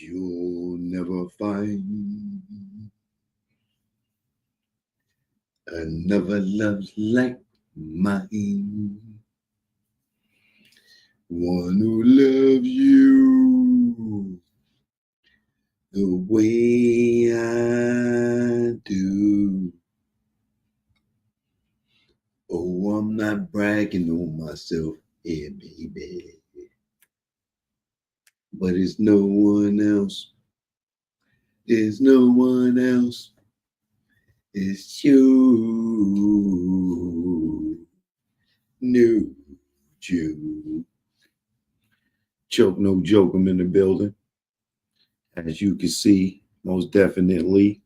You'll never find another love like mine. One who loves you the way I do. Oh, I'm not bragging on myself here, baby. But it's no one else. There's no one else. It's you. No, you. Choke, no joke, I'm in the building. As you can see, most definitely,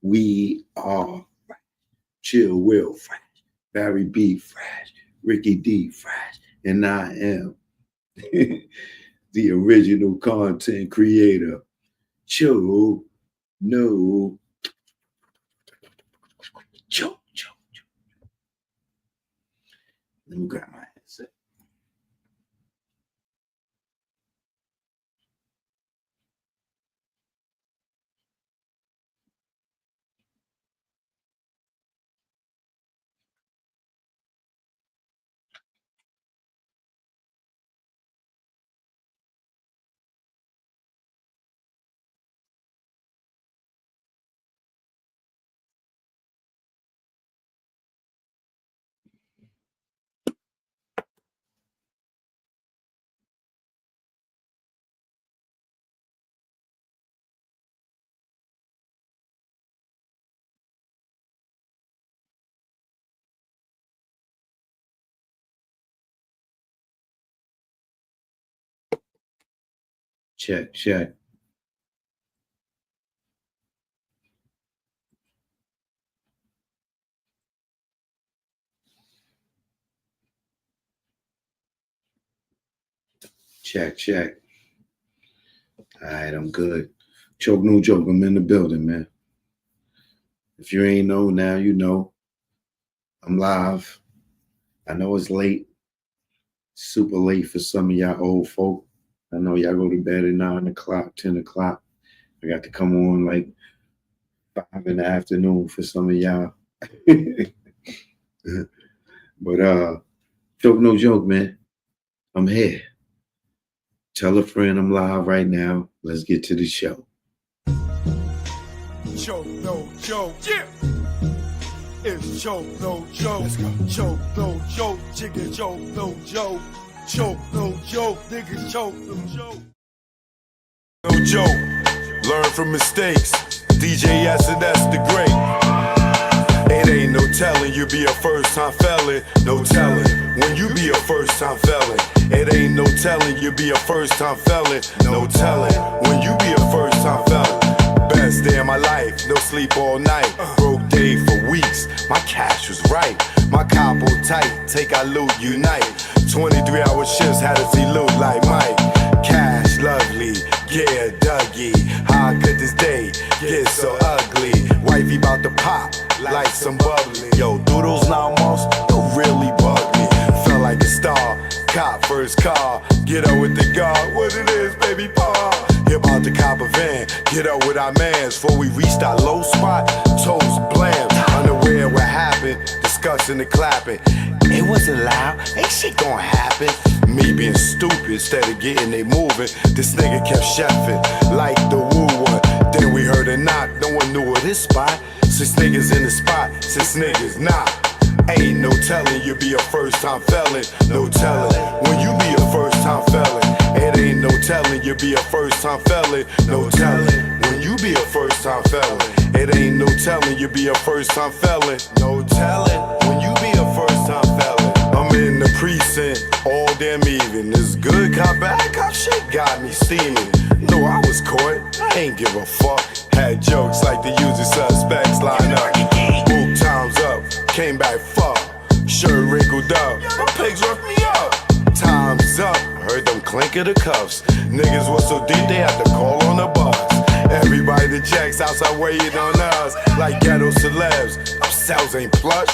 we are Chill Will Fresh, Barry B Fresh, Ricky D Fresh, and I am the original content creator. Choke, no, choke. Let me grab my headset. Check. Check. All right, I'm good. Choke, no joke, I'm in the building, man. If you ain't know now, you know. I'm live. I know it's late. Super late for some of y'all old folk. I know y'all go to bed at 9 o'clock, 10 o'clock. I got to come on like 5 in the afternoon for some of y'all. But choke, no joke, man. I'm here. Tell a friend I'm live right now. Let's get to the show. Choke, no joke. Yeah. It's choke, no joke. Let's go. Choke, no joke. Chicken, choke, no joke. Choke, no joke. Niggas, choke, no joke. No joke. Learn from mistakes. DJ Acid, that's the great. It ain't no telling you be a first-time felon. No telling when you be a first-time felon. It ain't no telling you be a first-time felon. No telling when you be a first-time felon. Best day of my life, no sleep all night. Broke day for weeks, my cash was right. My capo tight, take our loot, unite. 23-hour shifts had us elude like Mike. Cash lovely, yeah, Dougie. How could this day get so ugly? Wifey bout to pop like some bubbly. Yo, doodles now most, you really bug me. Felt like a star, cop first car. Get up with the guard, what it is, baby paw. You about to cop a van, get up with our mans. Before we reached our low spot, toes blam. Unaware what happened, discussing the clapping. It wasn't loud, ain't shit gonna happen. Me being stupid instead of getting it moving. This nigga kept chefing like the woo one. Then we heard a knock, no one knew of this spot. 6 niggas in the spot, 6 niggas not. Ain't no telling you be a first-time felon. No telling when you be a first-time felon. It ain't no telling you be a first-time felon. No telling when you be a first-time felon. It ain't no telling you be a first-time felon. No telling when you be a first-time felon. I'm in the precinct all damn even. This good cop, bad cop shit got me steaming. No, I was caught, I ain't give a fuck. Had jokes like the usual suspects line up. Book times up, came back fuck. Shirt wrinkled up, my pigs roughed me up. Time's up, heard them clink of the cuffs. Niggas was so deep they had to call on the bus. Everybody that checks outside waiting on us like ghetto celebs. Our cells ain't plush.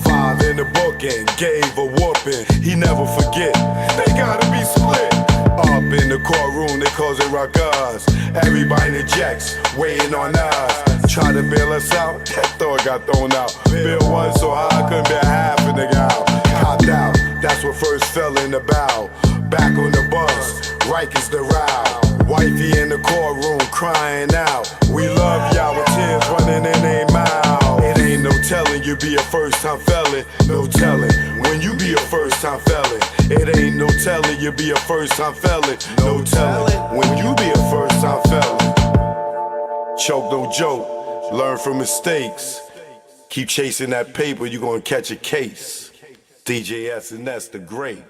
5 in the book and gave a whooping. He never forget, they gotta be split. Up in the courtroom, they call Charles and Rutgers. Everybody in the jets waiting on us. Try to bail us out, that thought got thrown out. Bill one so high, I couldn't bear half a nigga out. Copped out, that's what first fell in the bow. Back on the bus, Rikers the row. Wifey in the courtroom crying out. We love y'all with tears running in their mouth. It ain't no telling you be a first time felon. No telling when you be a first time felon. It ain't no telling you be a first time felon. No telling when you be a first time felon. Choke no joke, learn from mistakes. Keep chasing that paper, you gonna catch a case. DJ S&S the great.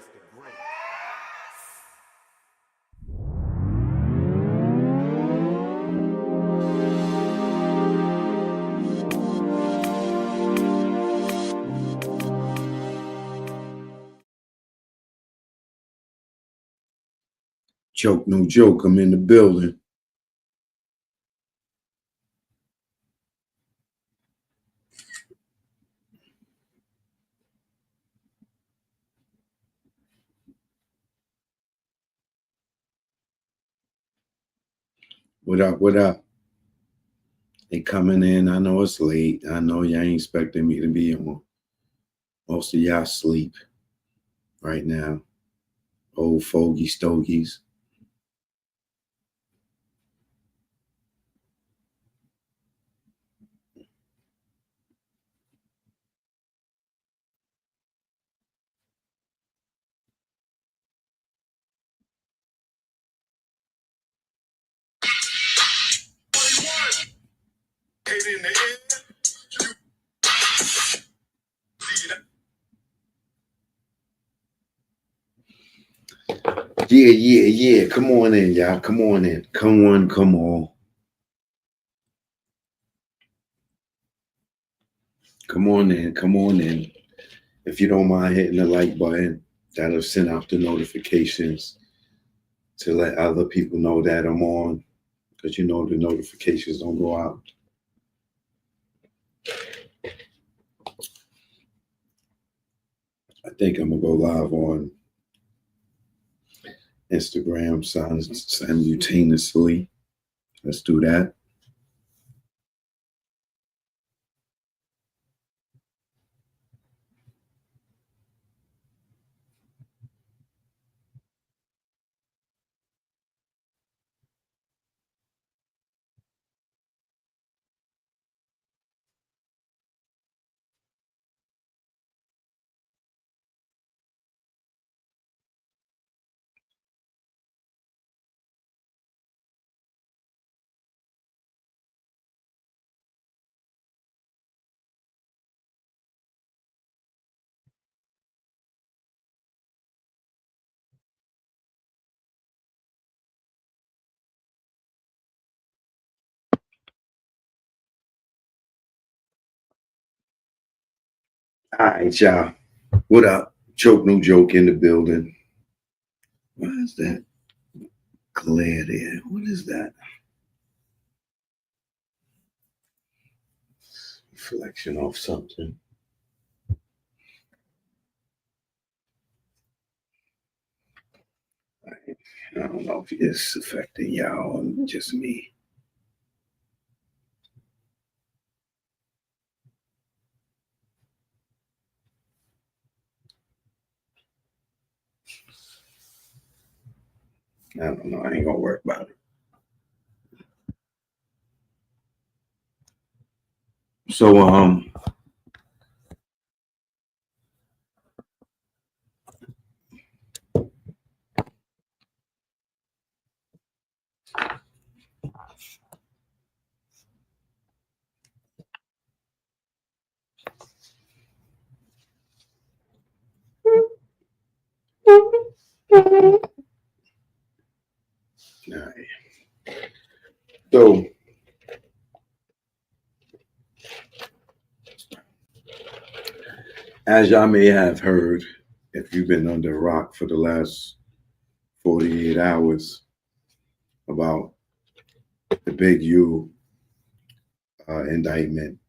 Choke no joke, I'm in the building. What up, what up? They coming in, I know it's late. I know y'all ain't expecting me to be on. Most of y'all sleep right now. Old fogey stogies. Yeah. Come on in, y'all. Come on in. Come on. Come on. Come on in. Come on in. If you don't mind hitting the like button, that'll send out the notifications to let other people know that I'm on, because you know the notifications don't go out. I think I'm gonna go live on Instagram simultaneously. Let's do that. All right, y'all. What up? Choke no joke in the building. Why is that glare there? What is that? Reflection off something. I don't know if it's affecting y'all or just me. I don't know. I ain't gonna worry about it. So all right. So as y'all may have heard, if you've been under a rock for the last 48 hours, about the Big U indictment,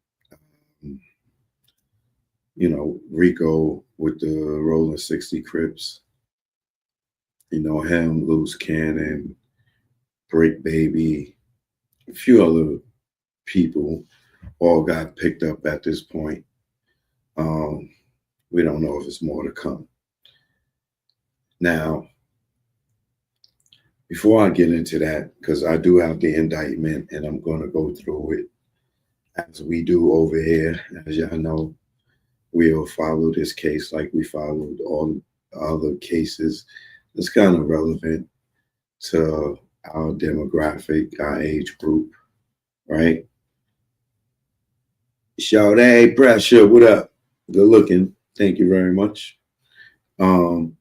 you know, Rico with the Rolling 60 Crips, you know, him, Loose Cannon, Brick Baby, a few other people all got picked up at this point. Um, we don't know if it's more to come. Now, before I get into that, because I do have the indictment and I'm going to go through it as we do over here. As y'all know, we'll follow this case like we followed all other cases. It's kind of relevant to our demographic, our age group, right? Shout out, Pressure, what up? Good looking. Thank you very much. Um,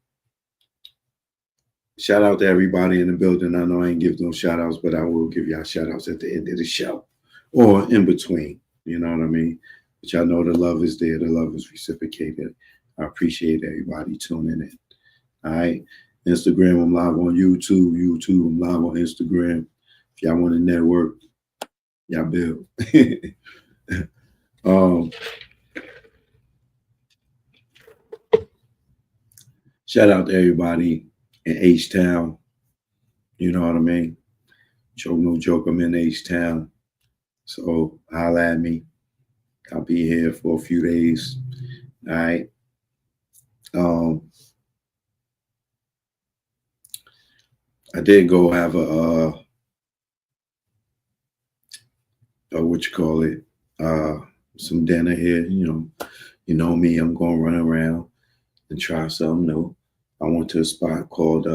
Shout out to everybody in the building. I know I ain't give no shout outs, but I will give y'all shout outs at the end of the show or in between. You know what I mean? But y'all know the love is there, the love is reciprocated. I appreciate everybody tuning in. All right. Instagram, I'm live on YouTube. YouTube, I'm live on Instagram. If y'all want to network, y'all build. Shout out to everybody in H-Town. You know what I mean? Joke no joke, I'm in H-Town. So holla at me. I'll be here for a few days. All right. I did go have a what you call it, some dinner here. You know me, I'm gonna run around and try something new. I went to a spot called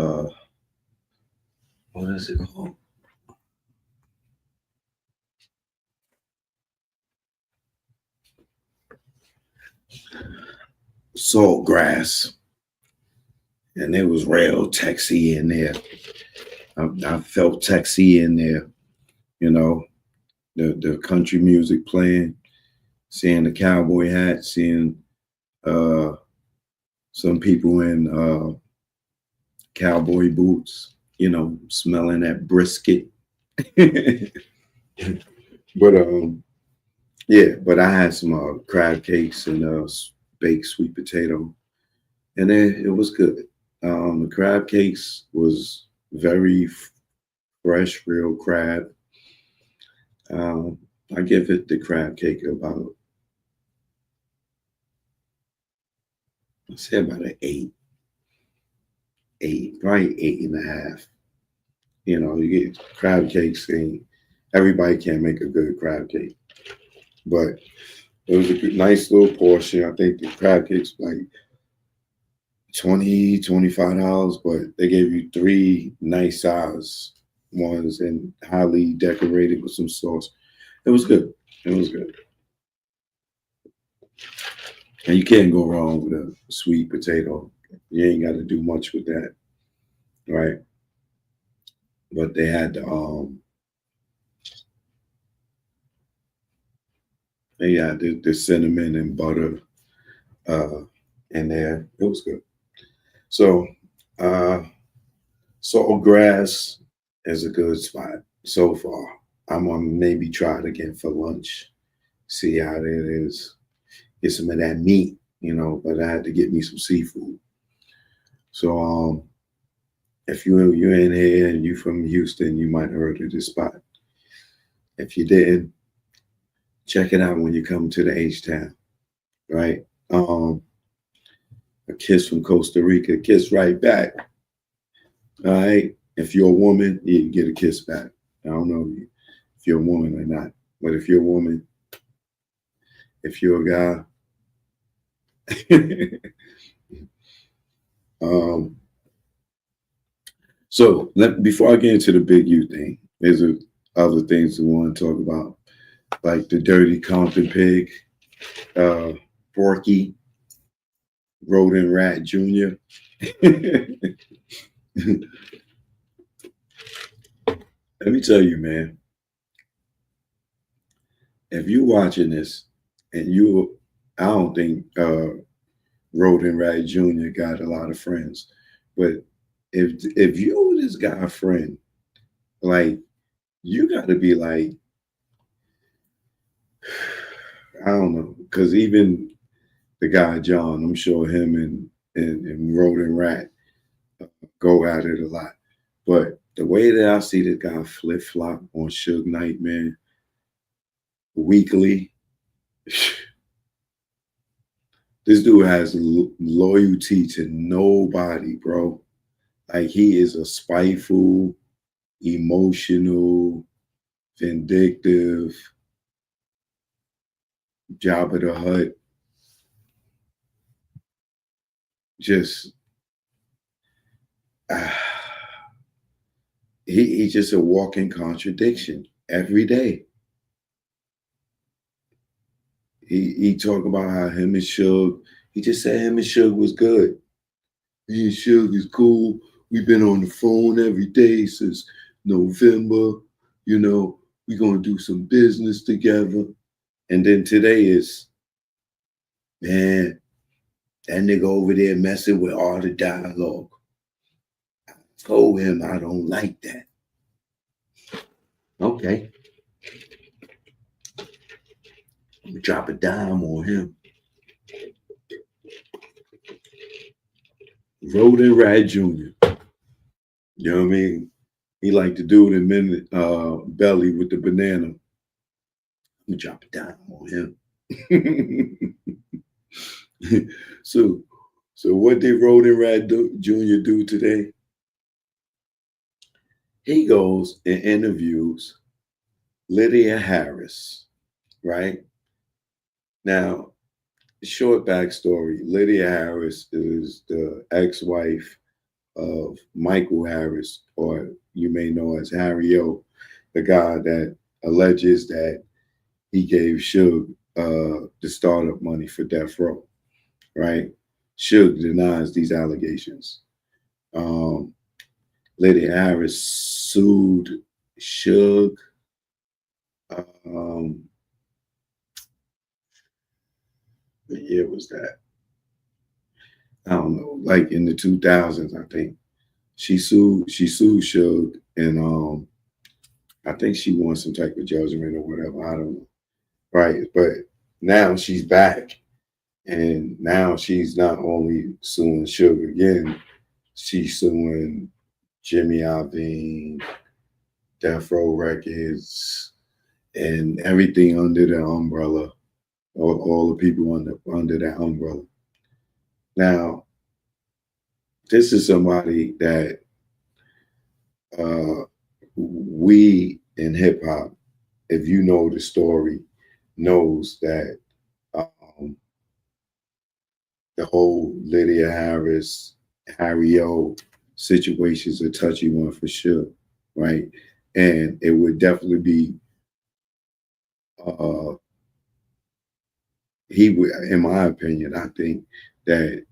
what is it called? Saltgrass. And it was real Texy in there. I felt Texy in there, you know, the country music playing, seeing the cowboy hat, seeing some people in cowboy boots, you know, smelling that brisket. But yeah, but I had some crab cakes and baked sweet potato, and it was good. The crab cakes was very fresh, real crab. I give it the crab cake about, I'd say about an 8, probably 8.5. You know, you get crab cakes, and everybody can't make a good crab cake, but it was a nice little portion. I think the crab cakes like $25, but they gave you 3 nice size ones and highly decorated with some sauce. It was good. It was good. And you can't go wrong with a sweet potato. You ain't got to do much with that, right? But they had the cinnamon and butter in there. It was good. So Saltgrass is a good spot so far. I'm gonna maybe try it again for lunch, see how it is. Get some of that meat, you know, but I had to get me some seafood. So if you're in here and you're from Houston, you might have heard of this spot. If you didn't, check it out when you come to the H-Town, right? A kiss from Costa Rica, kiss right back. All right. If you're a woman, you can get a kiss back. I don't know if you're a woman or not, but if you're a woman, if you're a guy. So before I get into the big U thing, there's other things we want to talk about, like the dirty Compton pig, Porky, Rodent Rat Jr. Let me tell you, man, if you're watching this and I don't think Rodent Rat Jr. got a lot of friends, but if you this guy a friend, like, you got to be like, I don't know, because even the guy John, I'm sure him and Rodent Rat go at it a lot. But The way that I see this guy flip flop on Suge Knight, man, weekly, this dude has loyalty to nobody, bro. Like he is a spiteful, emotional, vindictive, Jabba the Hutt. Just he's just a walking contradiction every day. He talk about how him and Suge, he just said him and Suge was good. Me and Suge is cool. We've been on the phone every day since November. You know, we're gonna do some business together. And then today is, man, that nigga over there messing with all the dialogue. I told him I don't like that. Okay. I'm gonna drop a dime on him. Roden Rat Jr. You know what I mean? He like the dude in Belly with the banana. I'm gonna drop a dime on him. So what did Roden Rat Jr. do today? He goes and interviews Lydia Harris, right? Now, short backstory, Lydia Harris is the ex-wife of Michael Harris, or you may know as Harry O, the guy that alleges that he gave Suge the startup money for Death Row, right? Suge denies these allegations. Lydia Harris sued Suge. What year was that? I don't know, like in the 2000s, I think. She sued Suge, and I think she won some type of judgment or whatever. I don't know. Right. But now she's back. And now she's not only suing Suge again, she's suing Jimmy Iovine, Death Row Records, and everything under the umbrella, all the people under that umbrella. Now, this is somebody that we in hip hop, if you know the story, knows that the whole Lydia Harris, Harry O situation is a touchy one for sure, right? And it would definitely be, he would, in my opinion, I think that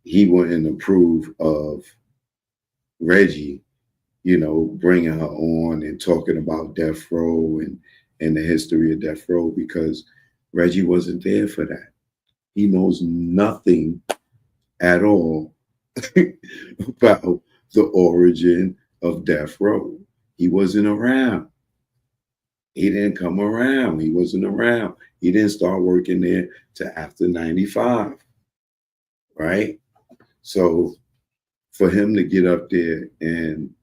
he wouldn't approve of Reggie, you know, bringing her on and talking about Death Row and the history of Death Row, because Reggie wasn't there for that. He knows nothing at all about the origin of Death Row. He wasn't around. He didn't come around. He wasn't around. He didn't start working there till after 95, right? So for him to get up there and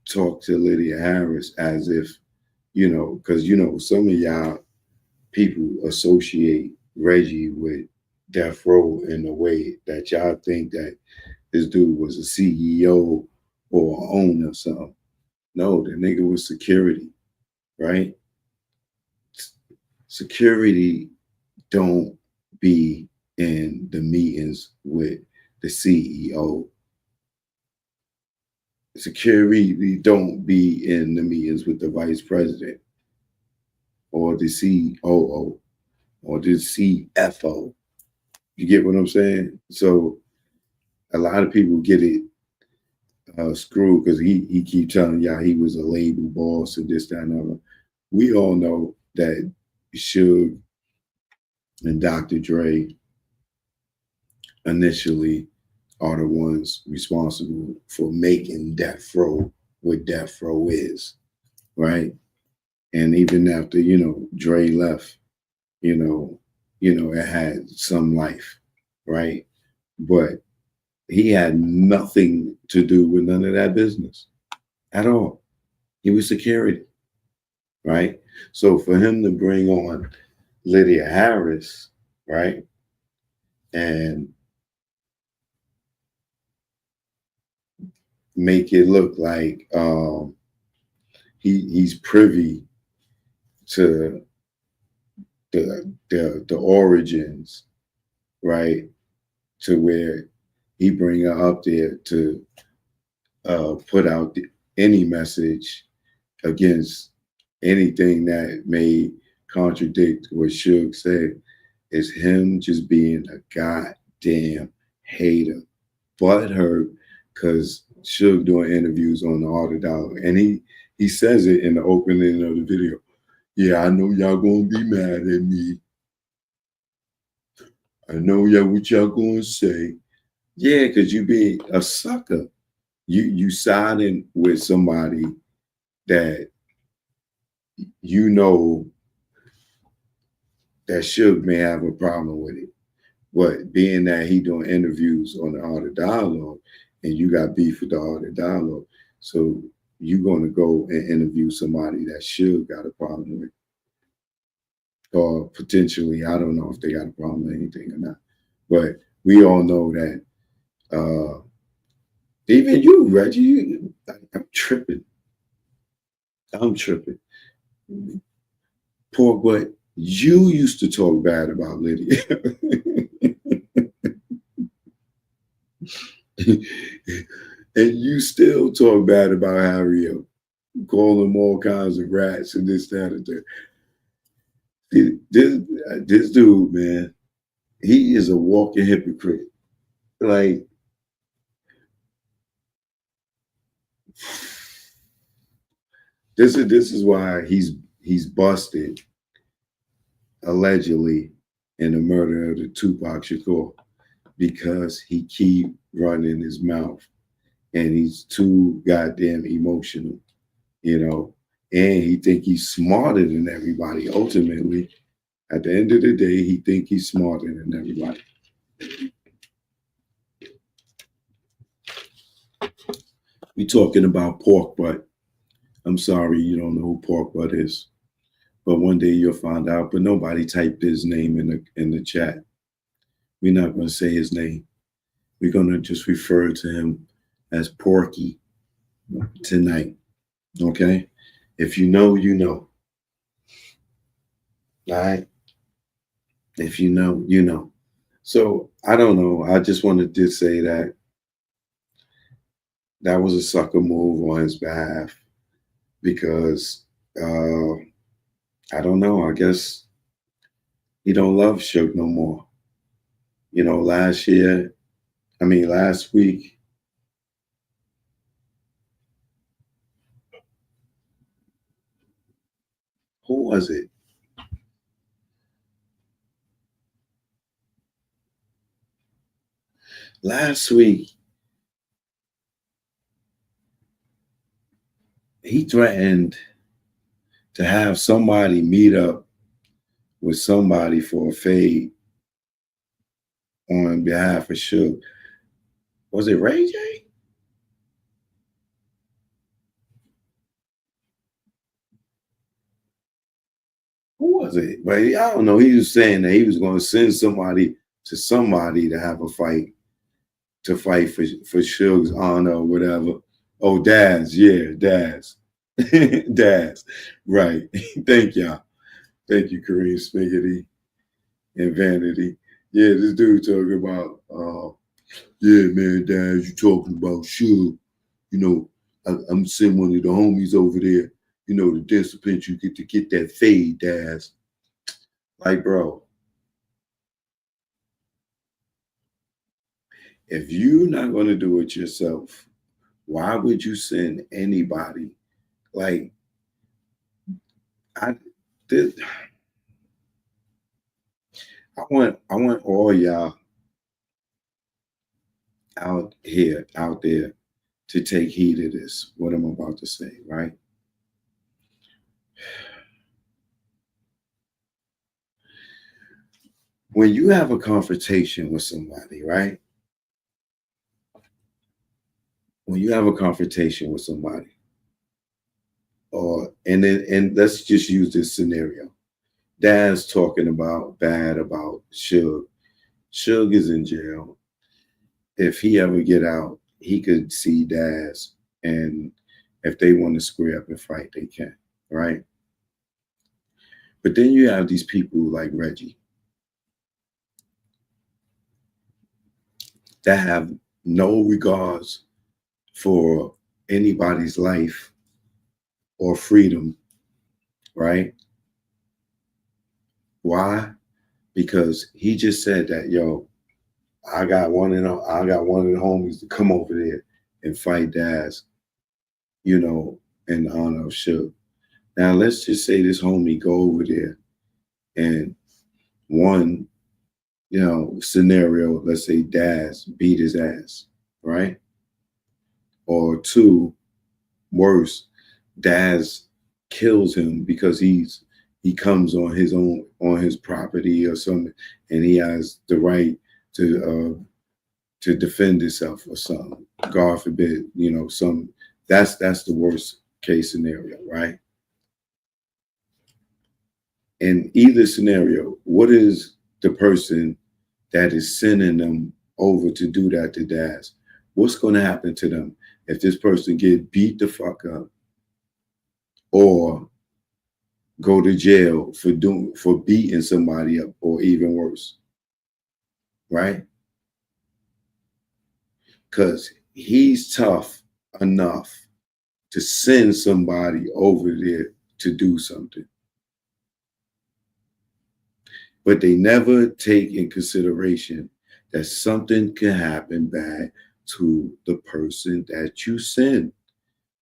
talk to Lydia Harris as if, you know, because, you know, some of y'all people associate Reggie with Death Row in a way that y'all think that this dude was a CEO or owner or something. No, the nigga was security, right? Security don't be in the meetings with the CEO. Security don't be in the meetings with the vice president or the COO or the CFO. You get what I'm saying? So a lot of people get it screwed because he keep telling y'all he was a label boss and this, that, and other. We all know that Suge and Dr. Dre initially are the ones responsible for making Death Row what Death Row is, right? And even after, you know, Dre left, you know, it had some life, right? But he had nothing to do with none of that business. at all. He was security, right? So for him to bring on Lydia Harris, right, and make it look like he's privy to the origins, right, to where he bring her up there to put out any message against anything that may contradict what Suge said, is him just being a goddamn hater, butthurt, because Suge doing interviews on the Art of Dollar, and he says it in the opening of the video. Yeah, I know y'all gonna be mad at me. I know what y'all gonna say. Yeah, because you be a sucker. You siding with somebody that you know that Suge may have a problem with it. But being that he doing interviews on the Art of Dialogue and you got beef with the Art of Dialogue, so you're gonna go and interview somebody that Suge got a problem with. Or potentially, I don't know if they got a problem with anything or not. But we all know that even you, Reggie, I'm tripping. I'm tripping. Pork butt, you used to talk bad about Lydia. And you still talk bad about Harriet, call him all kinds of rats and this, that, and that. This dude, man, he is a walking hypocrite. Like, this is why he's busted allegedly in the murder of the Tupac Shakur, because he keep running his mouth and he's too goddamn emotional, you know, and he think he's smarter than everybody. Ultimately, at the end of the day, he think he's smarter than everybody. We talking about Pork Butt. I'm sorry you don't know who Pork Butt is, but one day you'll find out. But nobody typed his name in the chat. We're not going to say his name. We're going to just refer to him as Porky tonight. Okay? If you know, you know. All right? If you know, you know. So I don't know. I just wanted to say that that was a sucker move on his behalf, because I don't know. I guess he don't love Suge no more. You know, last week, who was it? Last week, he threatened to have somebody meet up with somebody for a fade on behalf of Suge. Was it Ray J? Who was it? But I don't know. He was saying that he was going to send somebody to have a fight, to fight for Suge's honor or whatever. Oh, Daz. Yeah, Daz. Daz. Right. Thank y'all. Thank you, Kareem Spiggity and Vanity. Yeah, this dude talking about, yeah, man, Daz, you talking about Suge. You know, I'm sending one of the homies over there, you know, the discipline you get to get that fade, Daz. Like, bro, if you're not going to do it yourself, why would you send anybody? Like, I did. I want all y'all out there to take heed of this, what I'm about to say, right? When you have a confrontation with somebody, right? When you have a confrontation with somebody, And let's just use this scenario. Dad's talking about bad about Suge. Suge is in jail. If he ever get out, he could see Daz, and if they want to square up and fight, they can, right? But then you have these people like Reggie that have no regards for anybody's life or freedom, right? Why? Because he just said that, yo, I got one of the homies to come over there and fight Daz, in honor of Suge. Now let's just say this homie go over there and one, scenario, let's say Daz beat his ass, right? Or two, worse, Daz kills him because he comes on his property or something, and he has the right to defend himself or something. God forbid, that's the worst case scenario, right? In either scenario, what is the person that is sending them over to do that to Daz? What's going to happen to them if this person get beat the fuck up or go to jail for beating somebody up, or even worse, right? Because he's tough enough to send somebody over there to do something. But they never take in consideration that something can happen bad to the person that you send.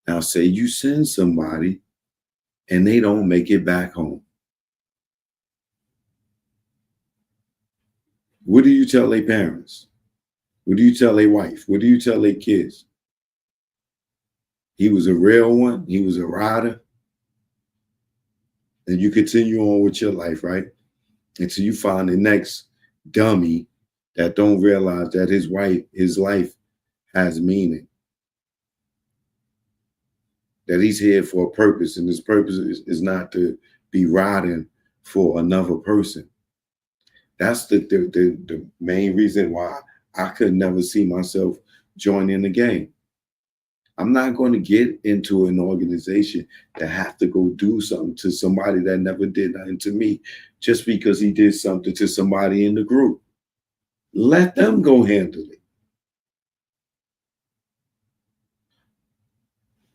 Now, say you send somebody and they don't make it back home. What do you tell their parents? What do you tell their wife? What do you tell their kids? He was a real one. He was a rider. And you continue on with your life, right? Until you find the next dummy that don't realize that his life has meaning. That he's here for a purpose, and his purpose is not to be riding for another person. That's the main reason why I could never see myself joining the game. I'm not going to get into an organization that have to go do something to somebody that never did nothing to me just because he did something to somebody in the group. Let them go handle it.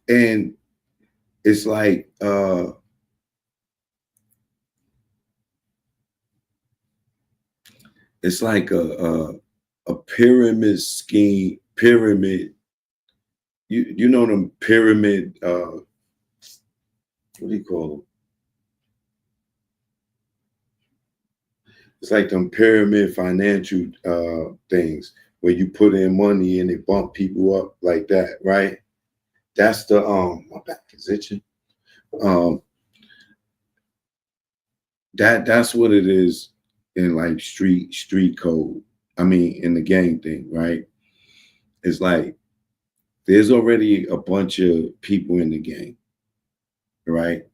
And it's like a pyramid scheme, you know them pyramid, what do you call them? It's like them pyramid financial things where you put in money and they bump people up like that, right? That's the my back is itching. That's what it is in like street code. I mean, in the gang thing, right? It's like there's already a bunch of people in the gang, right?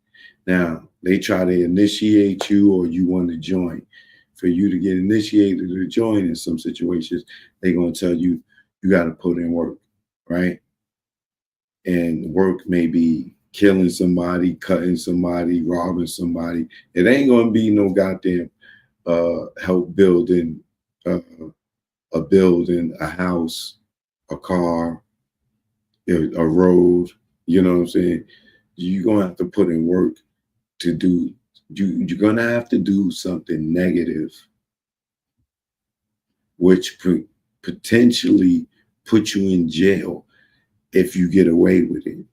Now they try to initiate you, or you want to join. For you to get initiated to join in some situations, they're gonna tell you you got to put in work, right? And work may be killing somebody, cutting somebody, robbing somebody. It ain't gonna be no goddamn help building a building, a house, a car, a road. You know what I'm saying? You're gonna have to put in work to do. You're gonna have to do something negative, which could potentially put you in jail if you get away with it.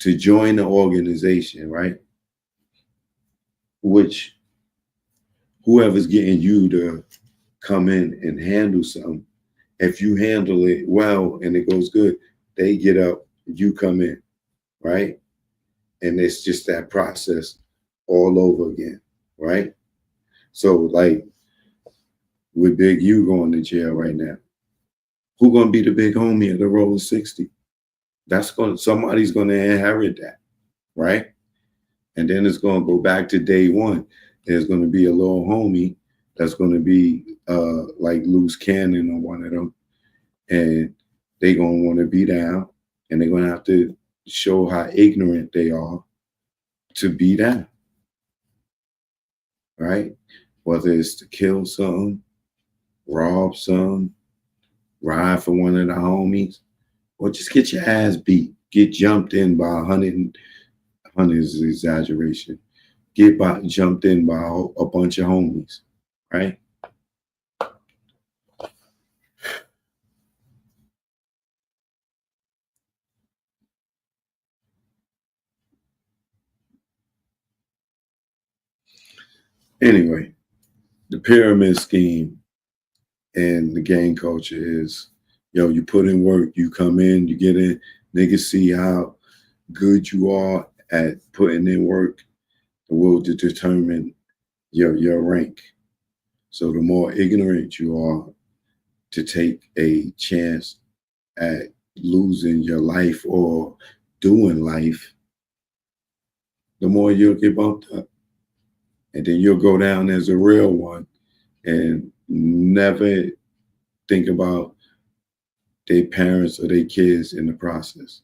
To join the organization, right? Which whoever's getting you to come in and handle something, if you handle it well and it goes good, they get up, you come in, right? And it's just that process all over again, right? So like with Big U going to jail right now, who gonna be the big homie of the roll of 60? Somebody's gonna inherit that. right? And then it's going to go back to day one. There's going to be a little homie that's going to be like loose cannon on one of them, and they're going to want to be down, and they're going to have to show how ignorant they are to be down, right? Whether it's to kill something, rob some, ride for one of the homies, or just get your ass beat, get jumped in by 100 is an exaggeration, jumped in by a bunch of homies, right? Anyway, the pyramid scheme and the gang culture is, yo, you put in work, you come in, you get in, niggas see how good you are at putting in work, the will to determine your rank. So the more ignorant you are to take a chance at losing your life or doing life, the more you'll get bumped up. And then you'll go down as a real one and never think about their parents or their kids in the process.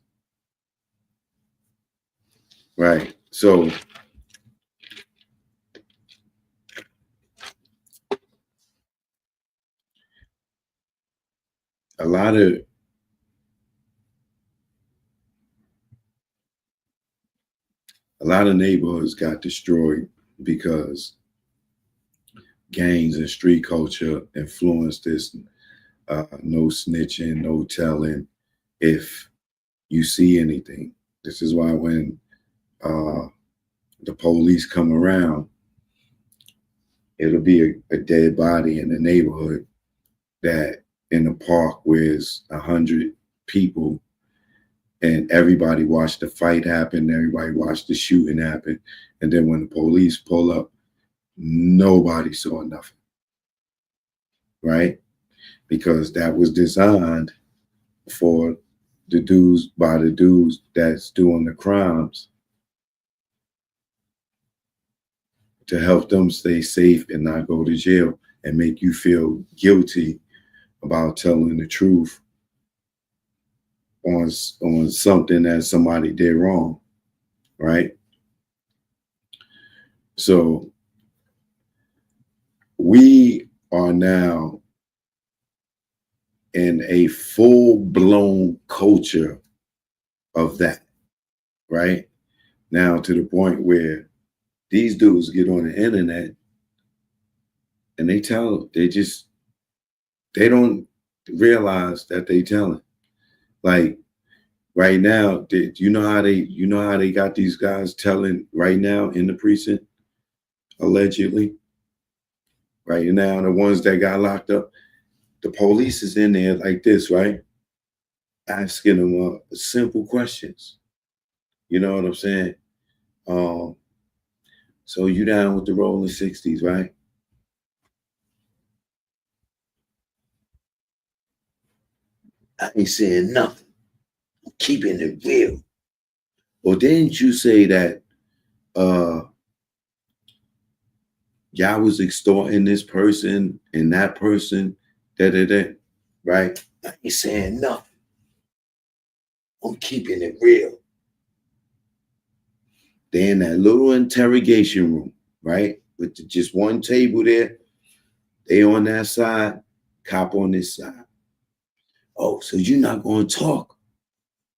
Right. So a lot of neighborhoods got destroyed because gangs and street culture influenced this. No snitching, no telling if you see anything. This is why when the police come around, it'll be a dead body in the neighborhood that in the park where's 100 people and everybody watched the fight happen, everybody watched the shooting happen. And then when the police pull up, nobody saw nothing, right? Because that was designed for the dudes that's doing the crimes to help them stay safe and not go to jail and make you feel guilty about telling the truth on something that somebody did wrong, right? So we are now in a full-blown culture of that, right? Now to the point where these dudes get on the internet and they don't realize that they telling. Like right now, you know how they got these guys telling right now in the precinct, allegedly. Right now, the ones that got locked up, the police is in there like this, right? Asking them simple questions. You know what I'm saying? So you down with the rolling 60s, right? I ain't saying nothing. I'm keeping it real. Well, didn't you say that y'all was extorting this person and that person, right? I ain't saying nothing. I'm keeping it real. They're in that little interrogation room, right? With just one table there. They on that side, cop on this side. Oh, so you're not going to talk?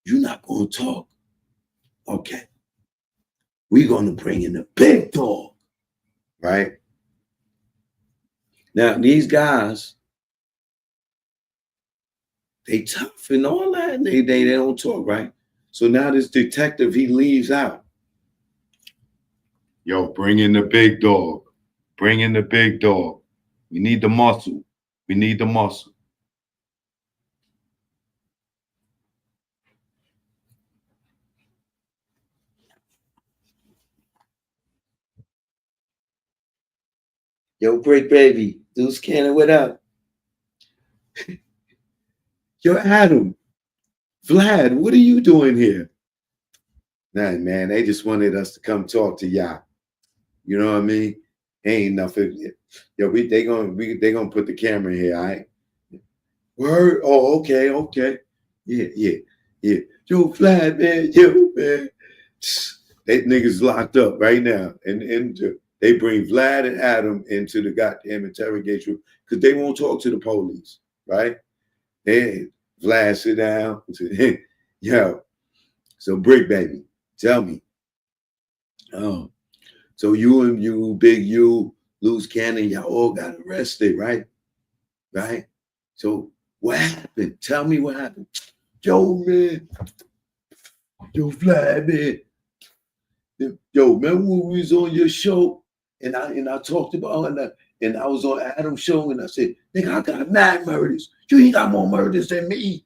You're not going to talk? Okay. We're going to bring in the big dog, right? Now, these guys, they tough and all that, and they don't talk, right? So now this detective, he leaves out. Yo, bring in the big dog. Bring in the big dog. We need the muscle. We need the muscle. Yo, Brick Baby, Deuce Cannon, what up? Yo, Adam, Vlad, what are you doing here? Nah, man, they just wanted us to come talk to y'all. You know what I mean? Ain't nothing. Yo, they gonna put the camera here, all right? Word. Oh, okay, okay. Yeah, yeah, yeah. Yo, Vlad, man, yo, man. They niggas locked up right now, and they bring Vlad and Adam into the goddamn interrogation room because they won't talk to the police, right? Hey, Vlad, sit down. Yo, so Brick Baby, tell me. Oh, so you, Big U, Loose Cannon, y'all all got arrested, right? Right? So what happened? Tell me what happened. Yo, man. Yo, Vlad, man. Yo, remember when we was on your show and I talked about and I was on Adam's show and I said, nigga, I got mad murders. You ain't got more murders than me.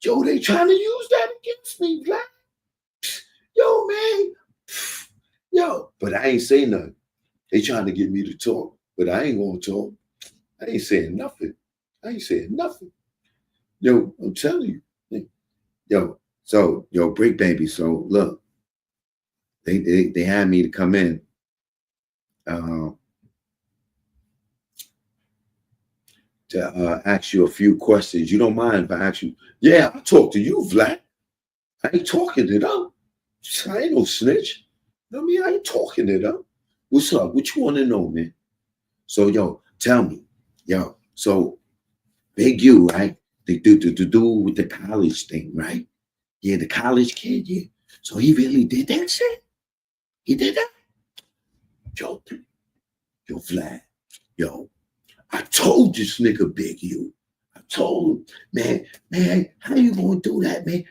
Yo, they trying to use that against me, Vlad. Yo, man. Yo, but I ain't saying nothing. They trying to get me to talk, but I ain't gonna talk. I ain't saying nothing. I ain't saying nothing. Yo, I'm telling you. Yo, so yo, Brick Baby. So look, they had me to come in. To ask you a few questions. You don't mind if I ask you? Yeah, I talk to you, Vlad. I ain't talking it up. I ain't no snitch. I mean, I ain't talking it up. What's up? What you want to know, man? So, yo, tell me, yo. So, Big U, right? They do with the college thing, right? Yeah, the college kid, yeah. So he really did that shit. He did that. Yo, Vlad, yo. I told this nigga Big U. I told him, man, how you gonna do that, man?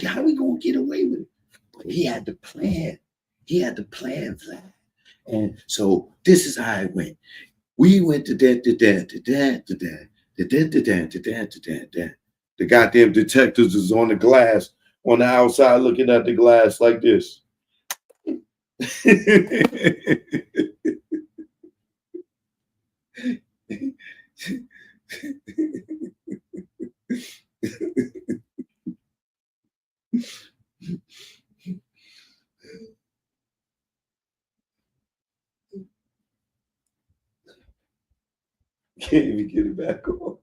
How we gonna get away with it? But he had the plan. He had the plan, Vlad. And so this is how it went. We went to that. The goddamn detectives is on the glass, on the outside, looking at the glass like this. Can't even get it back on.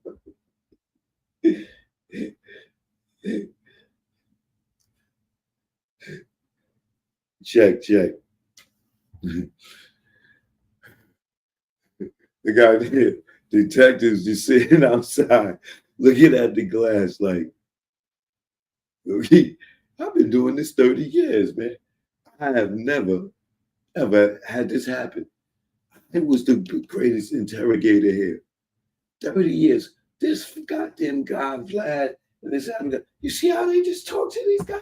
Check. The guy there, detectives just sitting outside looking at the glass like, I've been doing this 30 years, man. I have never, ever had this happen. I was the greatest interrogator here. 30 years. This goddamn guy, Vlad, and this guy, you see how they just talk to these guys?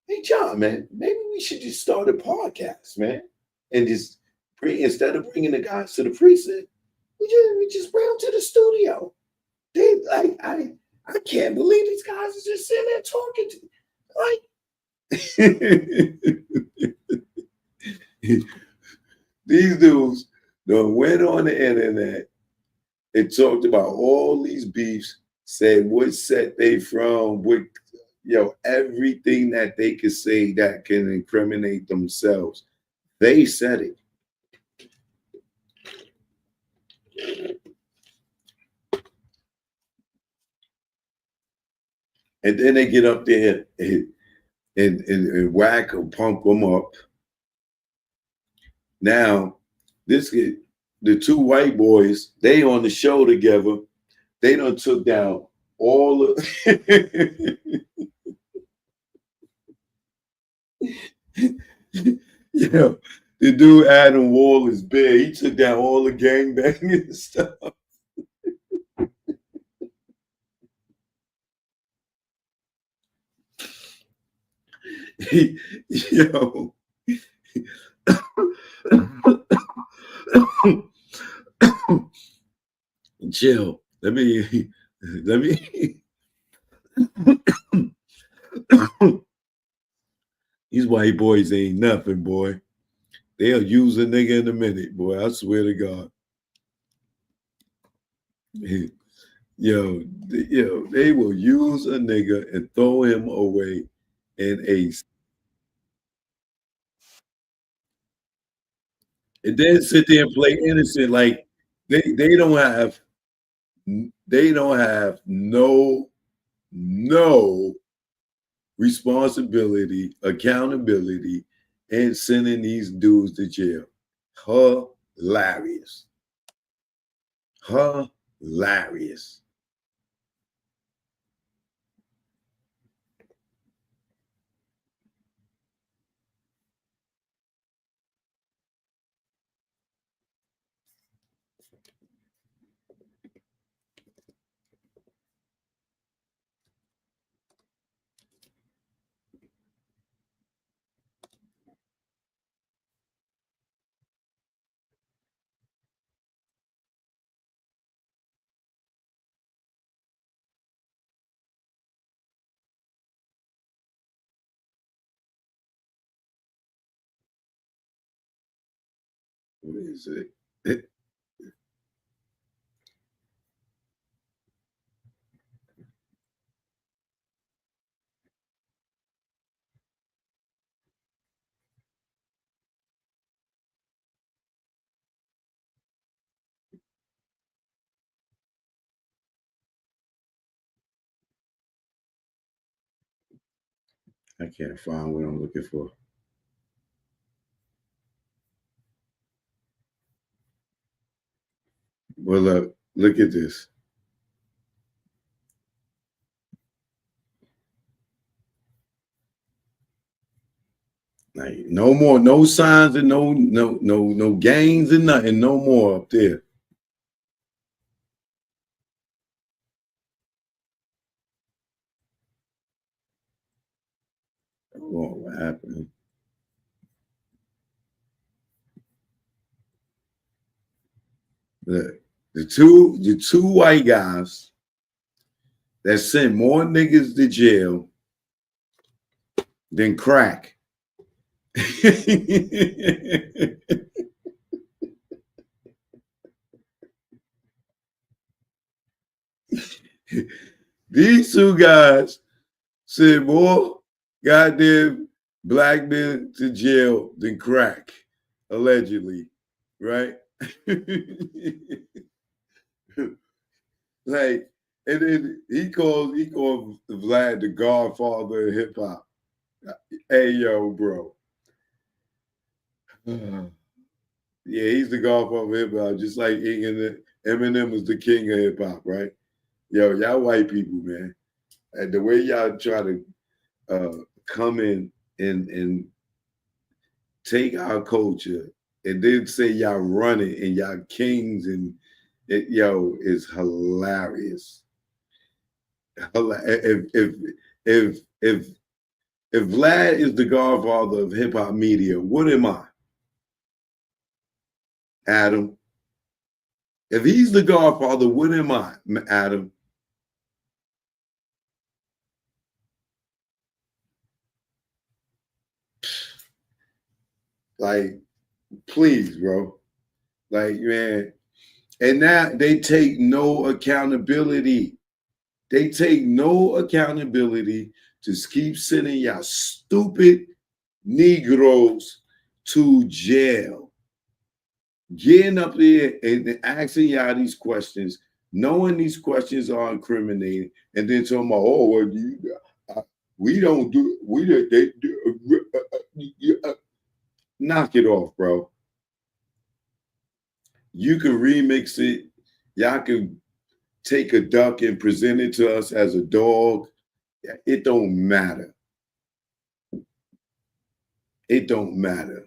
Hey, John, man, maybe we should just start a podcast, man, and just instead of bringing the guys to the precinct, we just bring them to the studio. They like I can't believe these guys are just sitting there talking to like these dudes done went on the internet and talked about all these beefs, said what set they from, what everything that they could say that can incriminate themselves. They said it. And then they get up there and whack or pump them up. Now, the two white boys, they on the show together. They done took down all of the dude Adam Wall is big. He took down all the gangbanging stuff. Yo. Chill. Let me these white boys ain't nothing, boy. They'll use a nigga in a minute, boy. I swear to God. Yo, they will use a nigga and throw him away and Ace. And then sit there and play innocent like they don't have no responsibility, accountability, and sending these dudes to jail. Hilarious. Hilarious. What is it? I can't find what I'm looking for. Well, look at this. Like no more, no signs and no gains and nothing, no more up there. Oh, what happened? The two white guys that sent more niggas to jail than crack. These two guys sent more goddamn black men to jail than crack, allegedly, right? Like, and then he called Vlad the godfather of hip hop. Hey, yo, bro. Yeah, he's the godfather of hip hop, just like Eminem was the king of hip hop, right? Yo, y'all white people, man. And the way y'all try to come in and take our culture and then say y'all run it and y'all kings and is hilarious. If Vlad is the godfather of hip hop media, what am I? Adam. If he's the godfather, what am I, Adam? Like, please, bro. Like, man. And now they take no accountability. They take no accountability to keep sending y'all stupid Negroes to jail. Getting up there and asking y'all these questions, knowing these questions are incriminating, and then talking about, oh, well, we don't do, they do. Knock it off, bro. You can remix it. Y'all can take a duck and present it to us as a dog. It don't matter. It don't matter.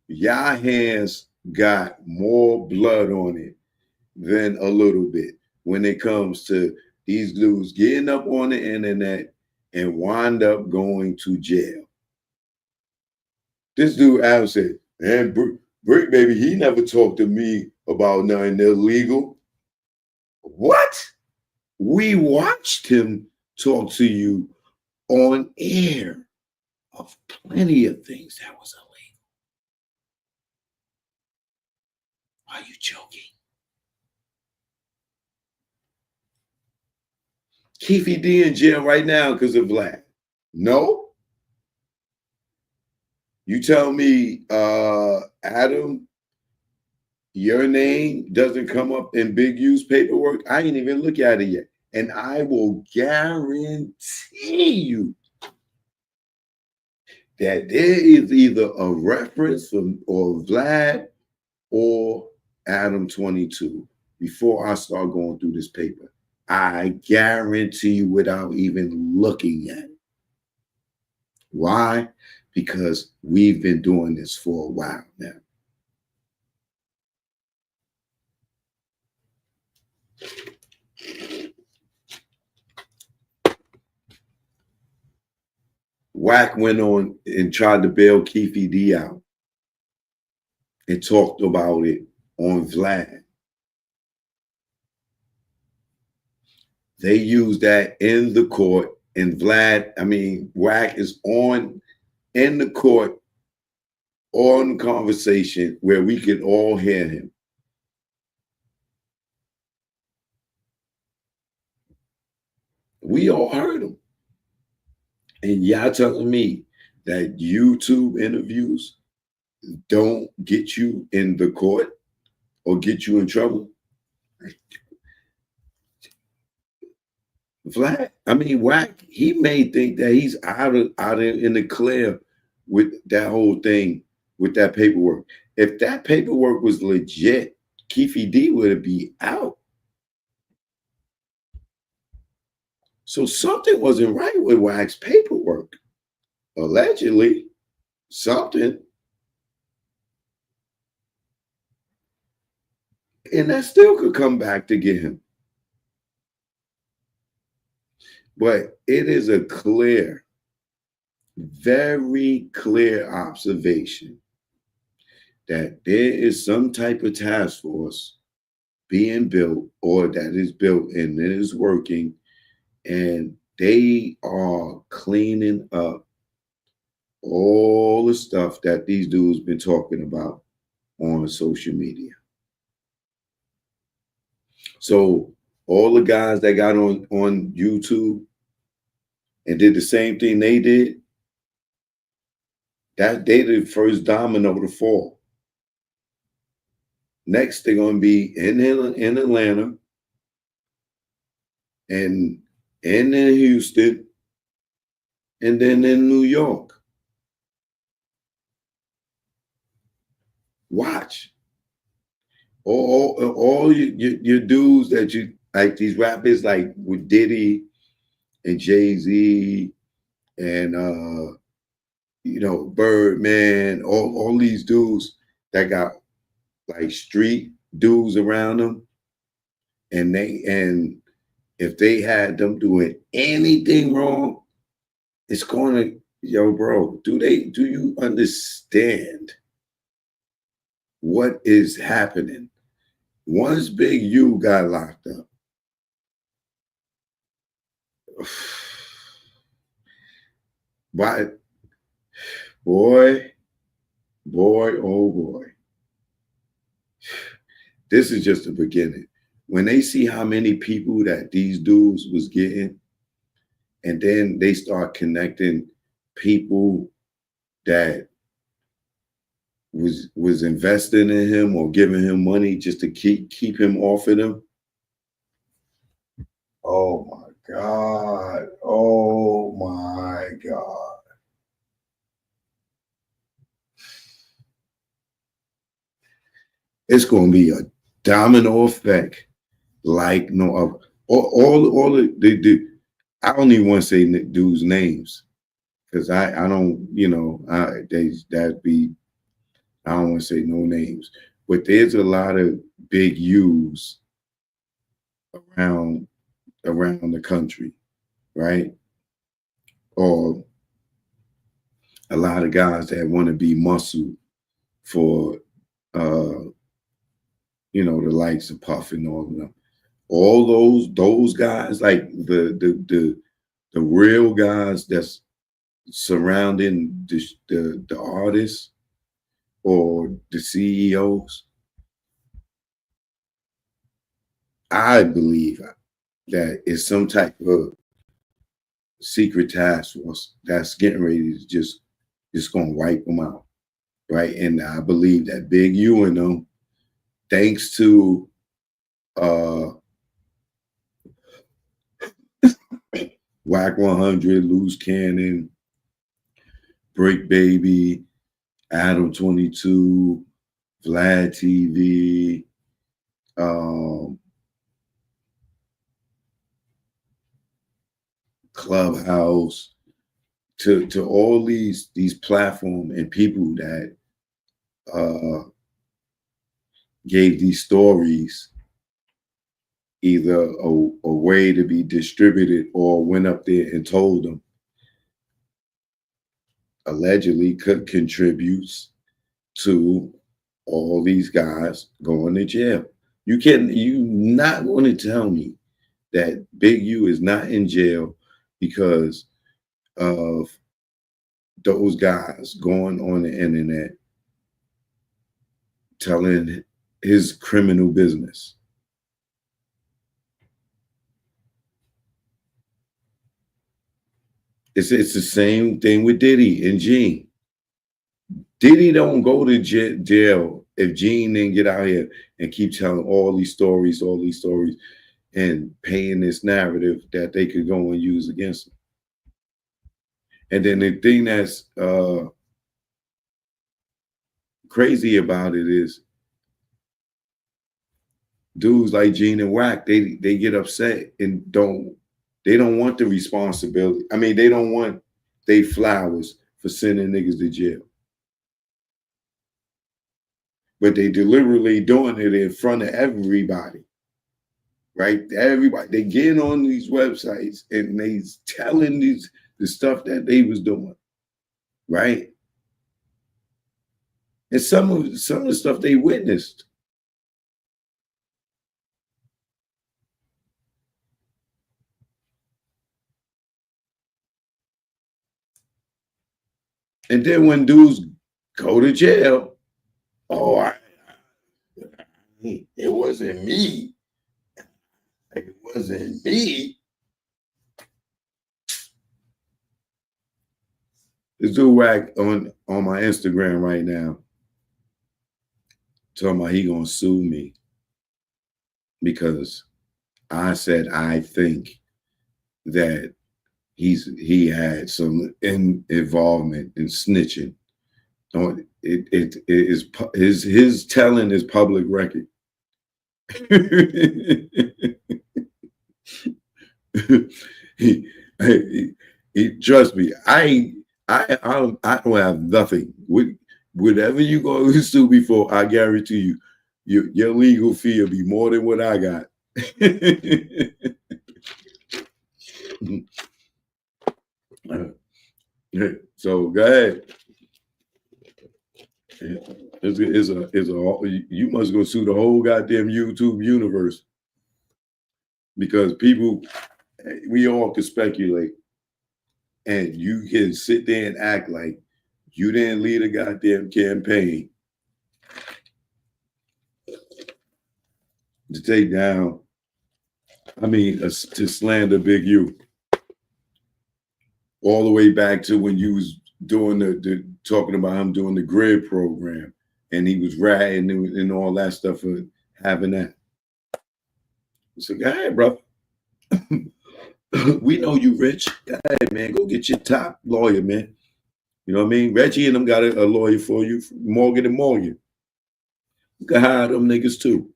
Y'all hands got more blood on it than a little bit when it comes to these dudes getting up on the internet and wind up going to jail. This dude, Adam, said, man, Brick, baby, he never talked to me about nothing illegal. What? We watched him talk to you on air of plenty of things that was illegal. Are you joking? Keefe D in jail right now because of Vlad. No. You tell me, Adam, your name doesn't come up in Big U's paperwork. I ain't even look at it yet. And I will guarantee you that there is either a reference from or Vlad or Adam 22 before I start going through this paper. I guarantee you without even looking at it. Why? Because we've been doing this for a while now. Wack went on and tried to bail Keefe D out and talked about it on Vlad. They used that in the court, and Wack is on in the court on conversation where we could all hear him. We all heard him. And y'all telling me that YouTube interviews don't get you in the court or get you in trouble? Wack, he may think that he's out in the clear with that whole thing, with that paperwork. If that paperwork was legit, Keefe D would be out. So something wasn't right with Wack's paperwork. Allegedly, something. And that still could come back to get him. But it is a clear, very clear observation that there is some type of task force being built or that is built and it is working, and they are cleaning up all the stuff that these dudes been talking about on social media. So all the guys that got on YouTube and did the same thing they did, that they the first domino to fall. Next, they're going to be in Atlanta and in Houston and then in New York. Watch. All your dudes that you like, these rappers like with Diddy and Jay-Z and Birdman, all these dudes that got like street dudes around them, and if they had them doing anything wrong, it's gonna, bro, do you understand what is happening? Once Big U got locked up, but boy, oh boy, this is just the beginning. When they see how many people that these dudes was getting, and then they start connecting people that was investing in him or giving him money just to keep him off of them. Oh my God. Oh my God. It's going to be a domino effect like no other. All the I don't even want to say dudes' names because I don't, I don't want to say no names, but there's a lot of big U's around the country, right? Or a lot of guys that want to be muscle for the likes of Puff and all of them. All those guys, like the real guys that's surrounding the artists or the CEOs, I believe that is some type of secret task force that's getting ready to just gonna wipe them out, right? And I believe that Big U and them, thanks to Whack 100, Loose Cannon, Brick Baby, Adam 22, Vlad TV, Clubhouse, to all these platforms and people that gave these stories either a way to be distributed or went up there and told them, allegedly contributes to all these guys going to jail. You not going to tell me that Big U is not in jail because of those guys going on the internet telling his criminal business. It's the same thing with Diddy and Gene. Diddy don't go to jail if Gene didn't get out here and keep telling all these stories, and painting this narrative that they could go and use against him. And then the thing that's crazy about it is dudes like Gene and Wack, they get upset and they don't want the responsibility. I mean, they don't want they flowers for sending niggas to jail. But they deliberately doing it in front of everybody, right? Everybody, they get on these websites and they telling the stuff that they was doing, right? And some of the stuff they witnessed. And then when dudes go to jail, it wasn't me. It wasn't me. This dude Wack on my Instagram right now talking about he gonna sue me because I said I think that he had some involvement in snitching. It is his telling is public record. he trust me. I don't have nothing. Whatever you go to sue me for, I guarantee you, your legal fee will be more than what I got. So go ahead. You must go sue the whole goddamn YouTube universe because people, we all can speculate, and you can sit there and act like you didn't lead a goddamn campaign to take down, to slander Big U. All the way back to when you was doing talking about him doing the grid program, and he was ratting and all that stuff for having that. So go ahead, brother. We know you rich. Go ahead, man. Go get your top lawyer, man. You know what I mean? Reggie and them got a lawyer for you, Morgan and Morgan. You can hire them niggas too.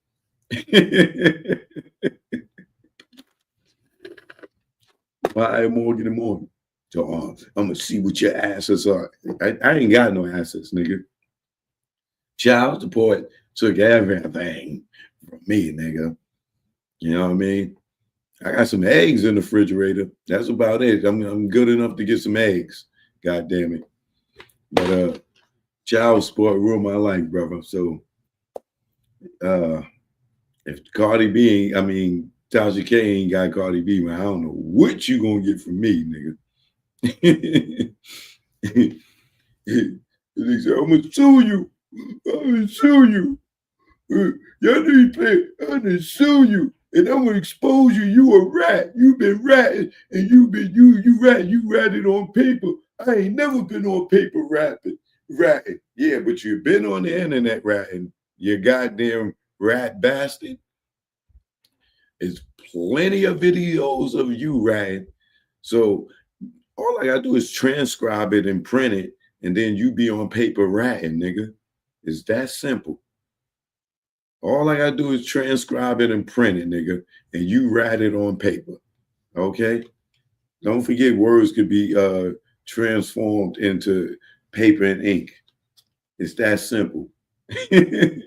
Hire Morgan and Morgan. So I'm gonna see what your assets are. I ain't got no assets, nigga. Child support took everything from me, nigga. You know what I mean? I got some eggs in the refrigerator. That's about it. I'm good enough to get some eggs. God damn it. But child support ruined my life, brother. So if Cardi B Tasha K ain't got Cardi B, man, I don't know what you gonna get from me, nigga. He said, I'm gonna sue you. I'm gonna sue you. Y'all need to pay. I'm gonna sue you. and I'm gonna expose you. You a rat. You've been ratting, and you ratted on paper. I ain't never been on paper ratting. Yeah, but you've been on the internet ratting. You goddamn rat bastard. There's plenty of videos of you ratting. So all I gotta do is transcribe it and print it, and then you be on paper ratting, nigga. It's that simple. All I gotta do is transcribe it and print it, nigga, and you write it on paper. Okay? Don't forget words could be transformed into paper and ink. It's that simple. This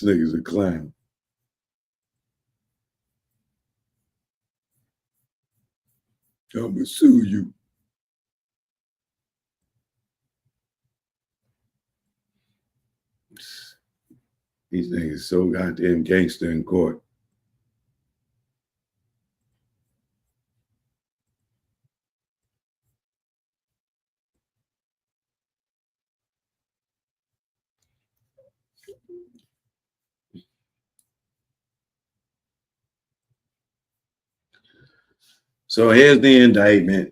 nigga's a clown. I'm gonna sue you. These niggas so goddamn gangster in court. So here's the indictment.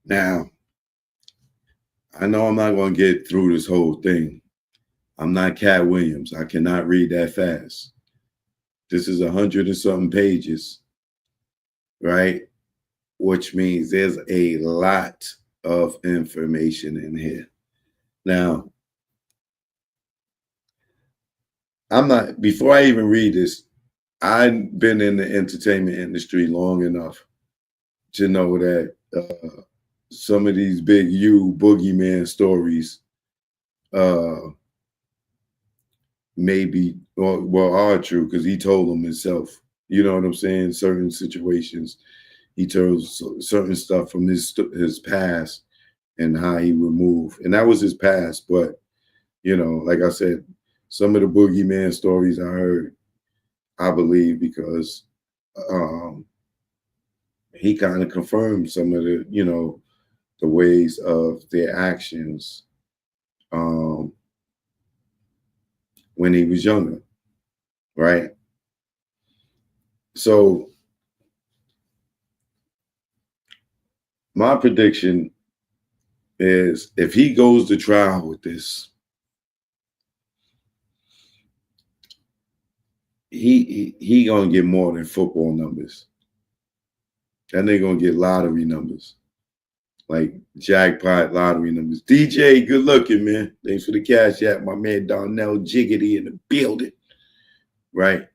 Now, I know I'm not going to get through this whole thing. I'm not Cat Williams. I cannot read that fast. This is 100 and something pages, right? Which means there's a lot of information in here. Now, before I even read this, I've been in the entertainment industry long enough to know that some of these big boogeyman stories maybe are true, because he told them himself. You know what I'm saying? Certain situations, he tells certain stuff from his past and how he would move, and that was his past. But you know, like I said, some of the boogeyman stories I heard, I believe, because he kind of confirmed some of the, you know, the ways of their actions when he was younger, right? So my prediction is, if he goes to trial with this, he gonna get more than football numbers. That nigga gonna get lottery numbers, like jackpot lottery numbers. DJ, good looking, man. Thanks for the cash app, my man Darnell Jiggity in the building, right?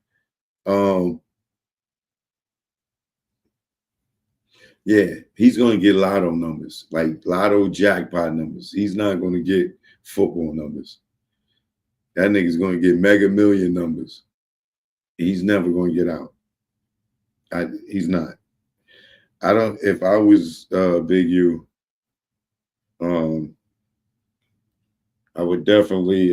Yeah, he's gonna get lotto numbers, like lotto jackpot numbers. He's not gonna get football numbers. That nigga's gonna get Mega Million numbers. He's never gonna get out. He's not. I don't. If I was Big U, I would definitely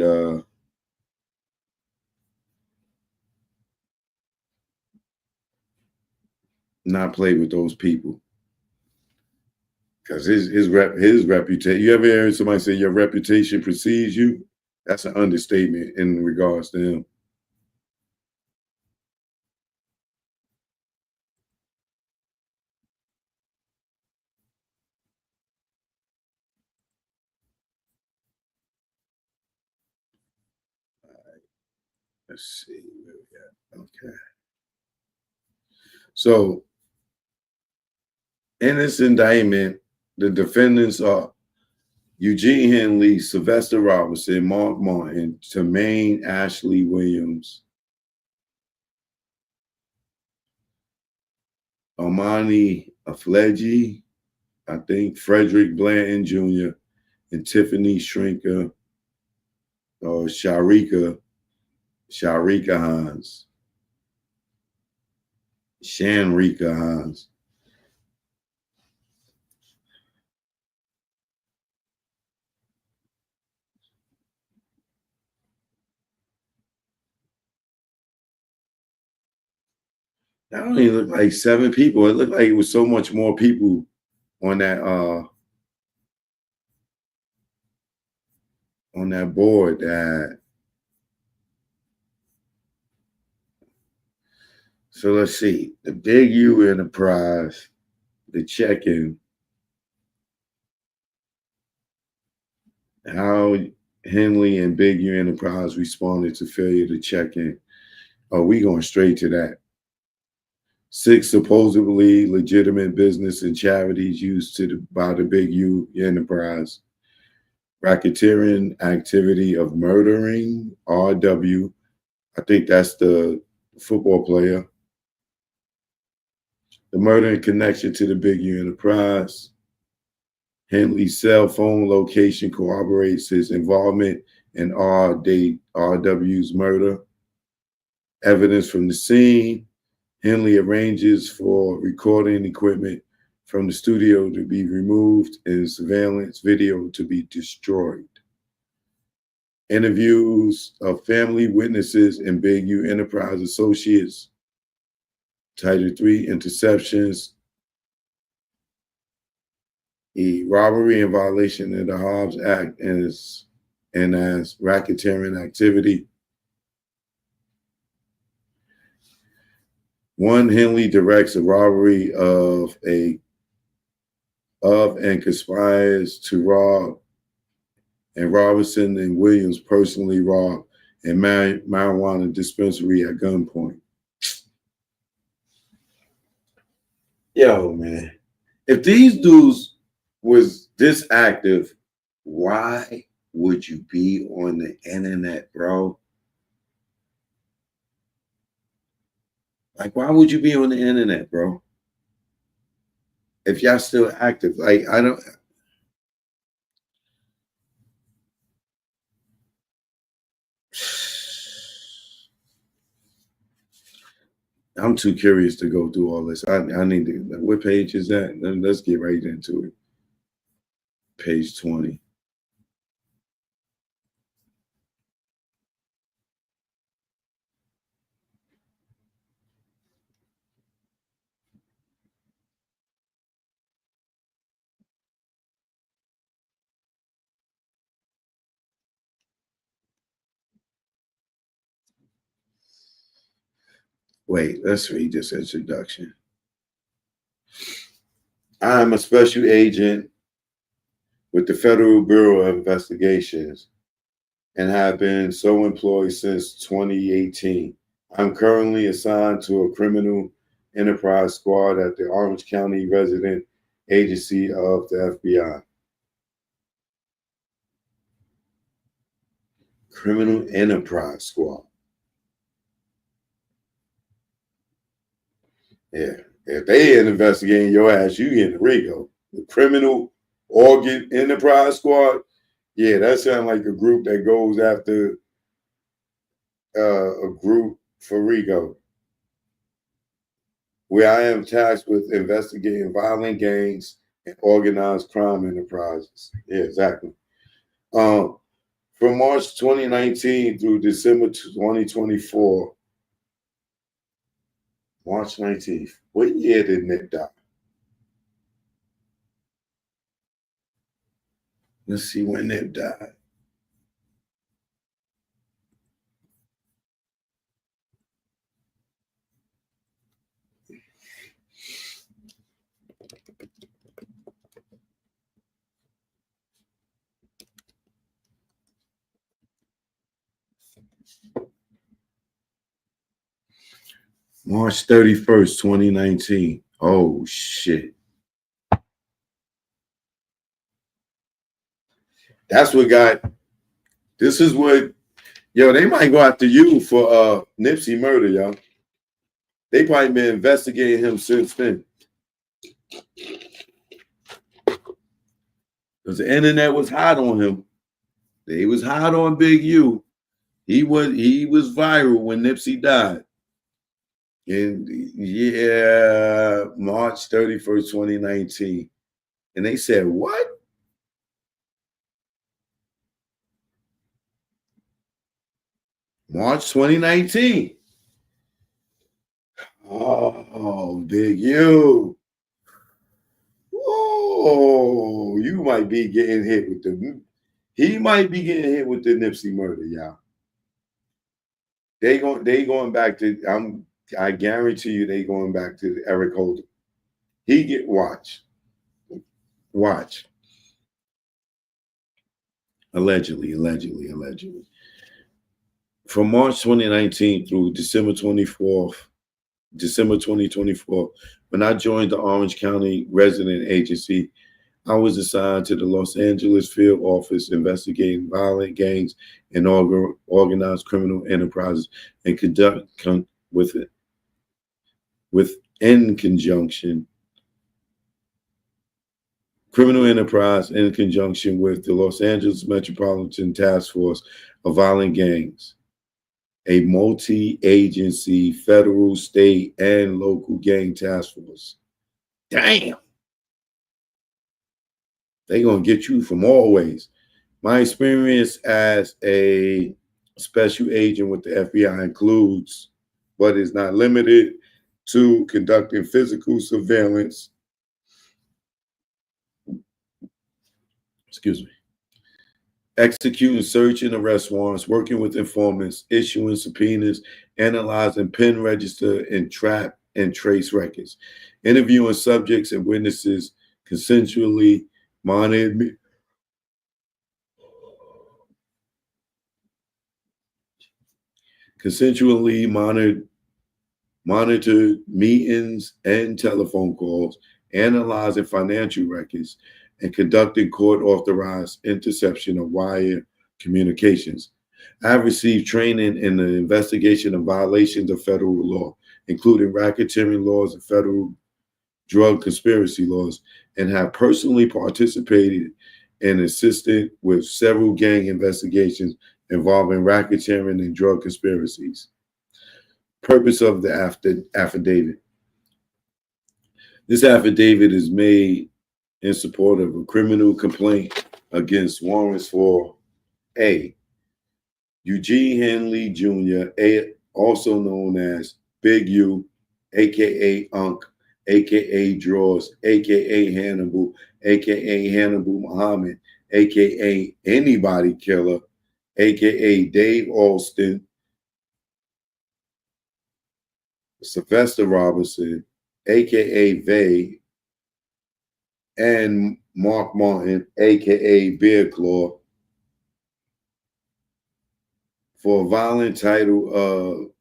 not play with those people, because his reputation. You ever heard somebody say your reputation precedes you? That's an understatement in regards to him. Let's see where we at. Okay. So in this indictment, the defendants are Eugene Henley, Sylvester Robinson, Mark Martin, Tremaine Ashley Williams, Armani Afleji, I think, Frederick Blanton Jr., and Tiffany Shrinker, or Sharika Hans. Shanrika Hans. That only looked like 7 people. It looked like it was so much more people on that on that board that. So let's see. The Big U Enterprise, the check-in, how Henley and Big U Enterprise responded to failure to check in. Oh, we going straight to that. 6 supposedly legitimate business and charities used by the Big U Enterprise. Racketeering activity of murdering RW. I think that's the football player. The murder in connection to the Big U Enterprise. Henley's cell phone location corroborates his involvement in RW's murder. Evidence from the scene. Henley arranges for recording equipment from the studio to be removed and surveillance video to be destroyed. Interviews of family witnesses and Big U Enterprise associates. Title 3, interceptions. A robbery in violation of the Hobbs Act and as racketeering activity. 1, Henley directs a robbery of and conspires to rob, and Robinson and Williams personally rob a marijuana dispensary at gunpoint. Yo, man, if these dudes was this active, why would you be on the internet, bro? Like, why would you be on the internet, bro? If y'all still active, like, I don't. I'm too curious to go through all this. I need to. What page is that? Let's get right into it. Page 20. Wait, let's read this introduction. I'm a special agent with the Federal Bureau of Investigations and have been so employed since 2018. I'm currently assigned to a criminal enterprise squad at the Orange County Resident Agency of the FBI. Criminal Enterprise Squad. Yeah, if they ain't investigating your ass, you get the RICO. The Criminal Organ Enterprise Squad. Yeah, that sounds like a group that goes after a group for RICO. Where I am tasked with investigating violent gangs and organized crime enterprises. Yeah, exactly. From March 2019 through December 2024. March 19th. What year did Nip die? Let's see when Nip died. March 31st, 2019. Oh, shit. That's what this is what, yo, they might go after you for Nipsey murder, yo. They probably been investigating him since then. Because the internet was hot on him. They was hot on Big U. He was viral when Nipsey died. And yeah, March 31st, 2019. And they said, what? March 2019. Oh, Big U. Whoa, you might be getting hit with He might be getting hit with the Nipsey murder, y'all. They going back to, I guarantee you they going back to Eric Holder. He get watch. Allegedly. From March 2019 through December 2024, when I joined the Orange County Resident Agency, I was assigned to the Los Angeles Field Office investigating violent gangs and organized criminal enterprises and criminal enterprise in conjunction with the Los Angeles Metropolitan Task Force of Violent Gangs, a multi-agency federal, state, and local gang task force. Damn. They're going to get you from all ways. My experience as a special agent with the FBI includes, but is not limited to, conducting physical surveillance, executing search and arrest warrants, working with informants, issuing subpoenas, analyzing pen register and trap and trace records, interviewing subjects and witnesses, consensually monitored meetings and telephone calls, analyzing financial records, and conducting court-authorized interception of wire communications. I have received training in the investigation of violations of federal law, including racketeering laws and federal drug conspiracy laws, and have personally participated and assisted with several gang investigations involving racketeering and drug conspiracies. Purpose of the affidavit. This affidavit is made in support of a criminal complaint against warrants for A. Eugene Hanley Jr., also known as Big U, aka Unc, aka Draws, aka Hannibal, aka Hannibal Muhammad, aka Anybody Killer, aka Dave Alston, Sylvester Robinson, aka Vay, and Mark Martin, aka Bear Claw, for violent title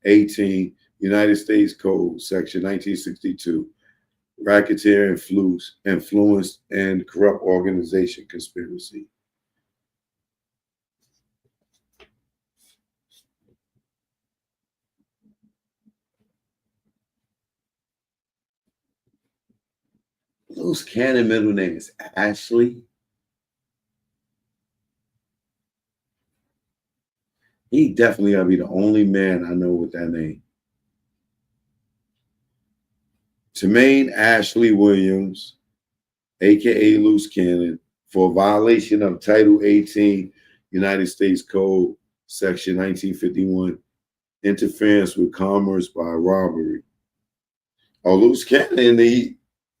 18, United States Code, Section 1962, racketeering, influence, and corrupt organization conspiracy. Loose Cannon middle name is Ashley. He definitely gotta be the only man I know with that name. Tremaine Ashley Williams, aka Loose Cannon, for violation of Title 18, United States Code, Section 1951, interference with commerce by robbery. Oh, Loose Cannon,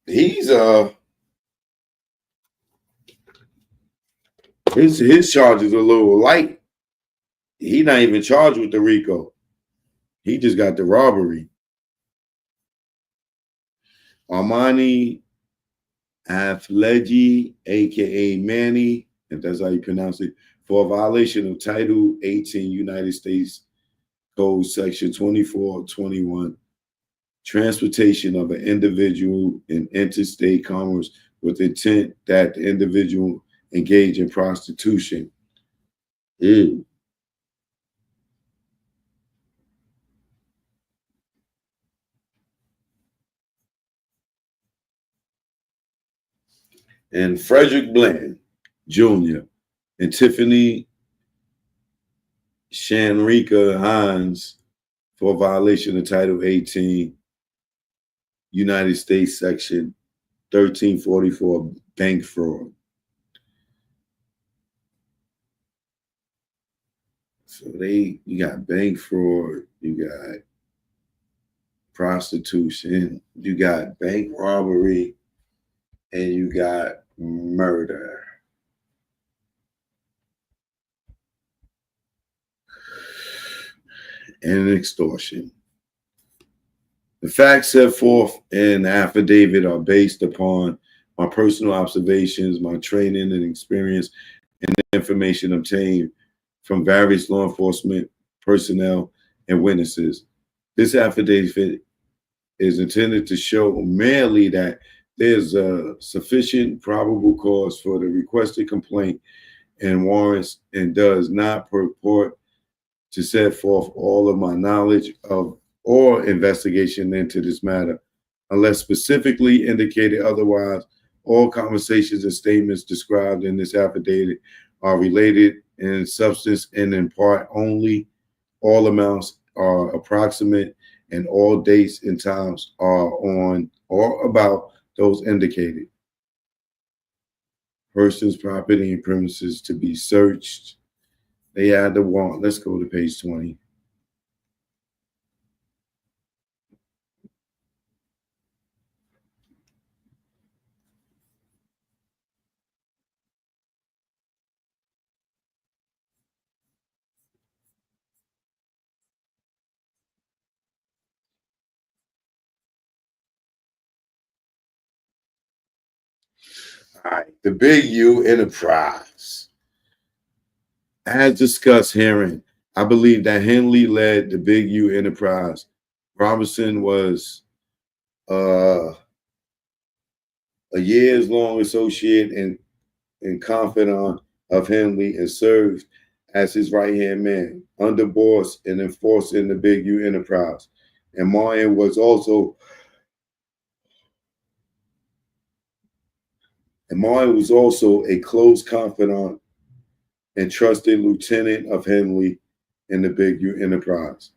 his charges are a little light. He not even charged with the RICO. He just got the robbery. Armani Afleji, aka Manny, if that's how you pronounce it, for a violation of Title 18 United States Code Section 2421, transportation of an individual in interstate commerce with intent that the individual engage in prostitution. Ew. And Frederick Bland Jr. and Tiffany Shanrika Hines for violation of Title 18, United States Section 1344, bank fraud. So you got bank fraud, you got prostitution, you got bank robbery, and you got murder. and extortion. The facts set forth in the affidavit are based upon my personal observations, my training and experience, and the information obtained from various law enforcement personnel and witnesses. This affidavit is intended to show merely that there's a sufficient probable cause for the requested complaint and warrants, and does not purport to set forth all of my knowledge of or investigation into this matter, unless specifically indicated otherwise. All conversations and statements described in this affidavit are related in substance and in part only. All amounts are approximate, and all dates and times are on or about those indicated. Persons, property, and premises to be searched. They had the warrant. Let's go to page 20. All right, the Big U Enterprise. As discussed herein, I believe that Henley led the Big U Enterprise. Robinson was a years-long associate and confidant of Henley and served as his right-hand man, underboss and enforcer in the Big U Enterprise. And Martin was also a close confidant and trusted lieutenant of Henley in the Big U Enterprise.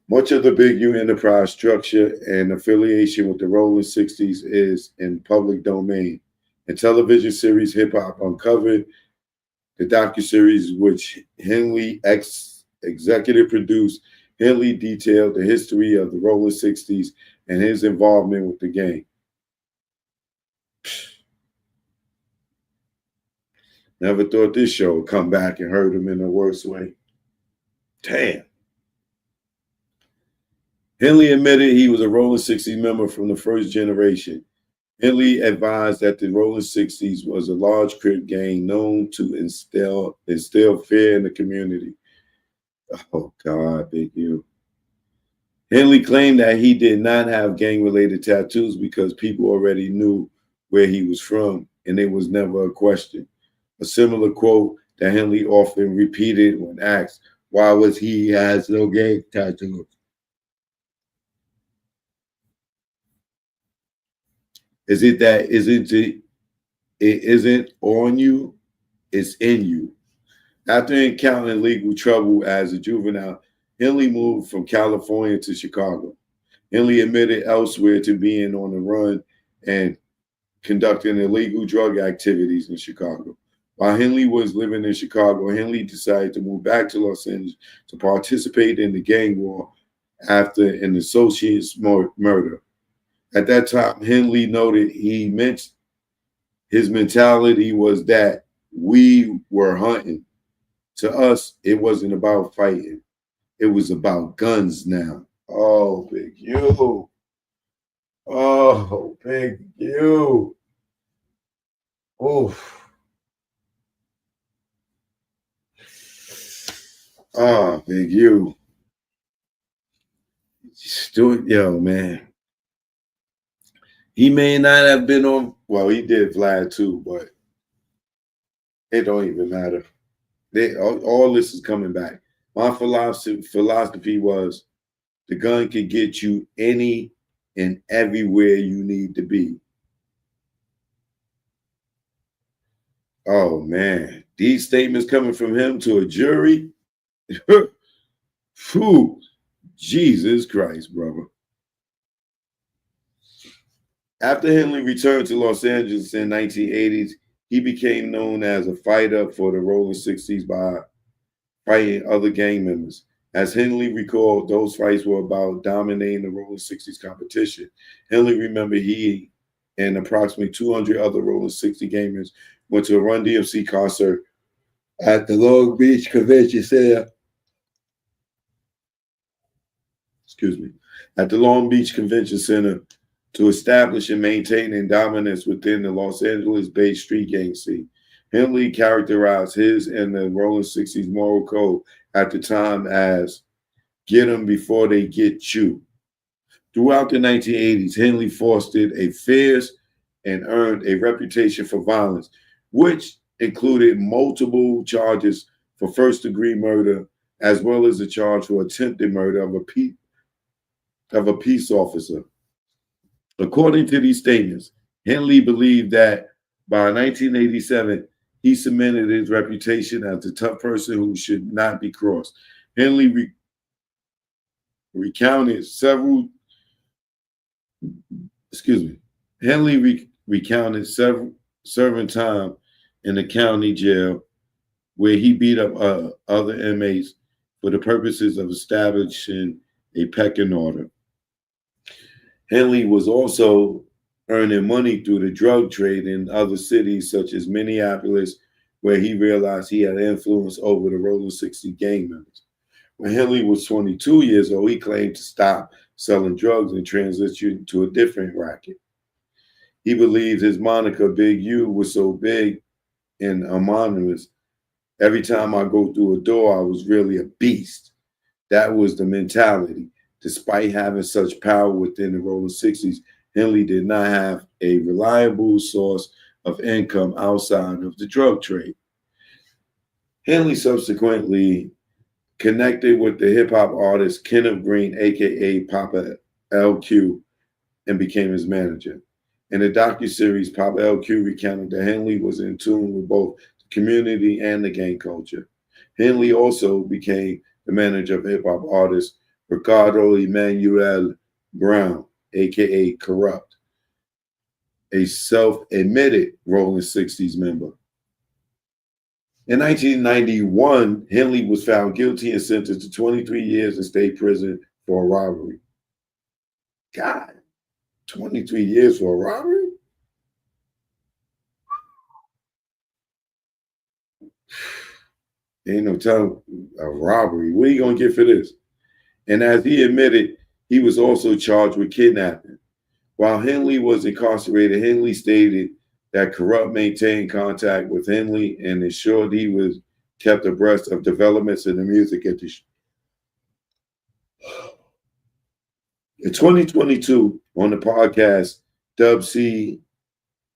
Much of the Big U Enterprise structure and affiliation with the Rolling 60s is in public domain. In television series Hip Hop Uncovered, the docuseries which Henley executive produced, Henley detailed the history of the Rolling 60s and his involvement with the gang. Never thought this show would come back and hurt him in the worst way. Damn. Henley admitted he was a Rolling 60s member from the first generation. Henley advised that the Rolling 60s was a large Crip gang known to instill fear in the community. Oh, God, Big U. Henley claimed that he did not have gang-related tattoos because people already knew where he was from, and it was never a question. A similar quote that Henley often repeated when asked, why was he has no gang tattoos? It isn't on you, it's in you. After encountering legal trouble as a juvenile, Henley moved from California to Chicago. Henley admitted elsewhere to being on the run and conducting illegal drug activities in Chicago. While Henley was living in Chicago, Henley decided to move back to Los Angeles to participate in the gang war after an associate's murder. At that time, Henley noted his mentality was that we were hunting. To us, it wasn't about fighting. It was about guns now. Oh, Big U. Oh, Big U. Oof. Oh, Big U. Yo, man. He may not have been on, well, he did Vlad too, but it don't even matter. All this is coming back. My philosophy was the gun can get you any and everywhere you need to be. Oh, man. These statements coming from him to a jury. Whew. Jesus Christ, brother. After Henley returned to Los Angeles in the 1980s, he became known as a fighter for the Rolling 60s by fighting other gang members. As Henley recalled, those fights were about dominating the Rolling 60s competition. Henley remembered he and approximately 200 other Rolling 60 gamers went to a Run DMC concert at the Long Beach Convention Center. Excuse me. At the Long Beach Convention Center to establish and maintain dominance within the Los Angeles-based street gang scene. Henley characterized his and the Rolling 60s moral code at the time as get them before they get you. Throughout the 1980s, Henley fostered a fierce and earned a reputation for violence, which included multiple charges for first-degree murder, as well as a charge for attempted murder of a peace officer. According to these statements, Henley believed that by 1987, he cemented his reputation as the tough person who should not be crossed. Henley recounted several serving time in the county jail where he beat up other inmates for the purposes of establishing a pecking order. Henley was also earning money through the drug trade in other cities such as Minneapolis, where he realized he had influence over the Rolling 60 gang members. When Henley was 22 years old, he claimed to stop selling drugs and transition to a different racket. He believed his moniker, Big U, was so big and anonymous. Every time I go through a door, I was really a beast. That was the mentality. Despite having such power within the Rolling 60s, Henley did not have a reliable source of income outside of the drug trade. Henley subsequently connected with the hip-hop artist Kenneth Green, aka Papa LQ, and became his manager. In the docuseries, Papa LQ recounted that Henley was in tune with both the community and the gang culture. Henley also became the manager of hip-hop artist Ricardo Emmanuel Brown, aka Corrupt, a self-admitted Rolling 60s member. In 1991, Henley was found guilty and sentenced to 23 years in state prison for a robbery. God, 23 years for a robbery? Ain't no telling a robbery. What are you going to get for this? And as he admitted, he was also charged with kidnapping. While Henley was incarcerated, Henley stated that Corrupt maintained contact with Henley and ensured he was kept abreast of developments in the music industry. In 2022, on the podcast Dub C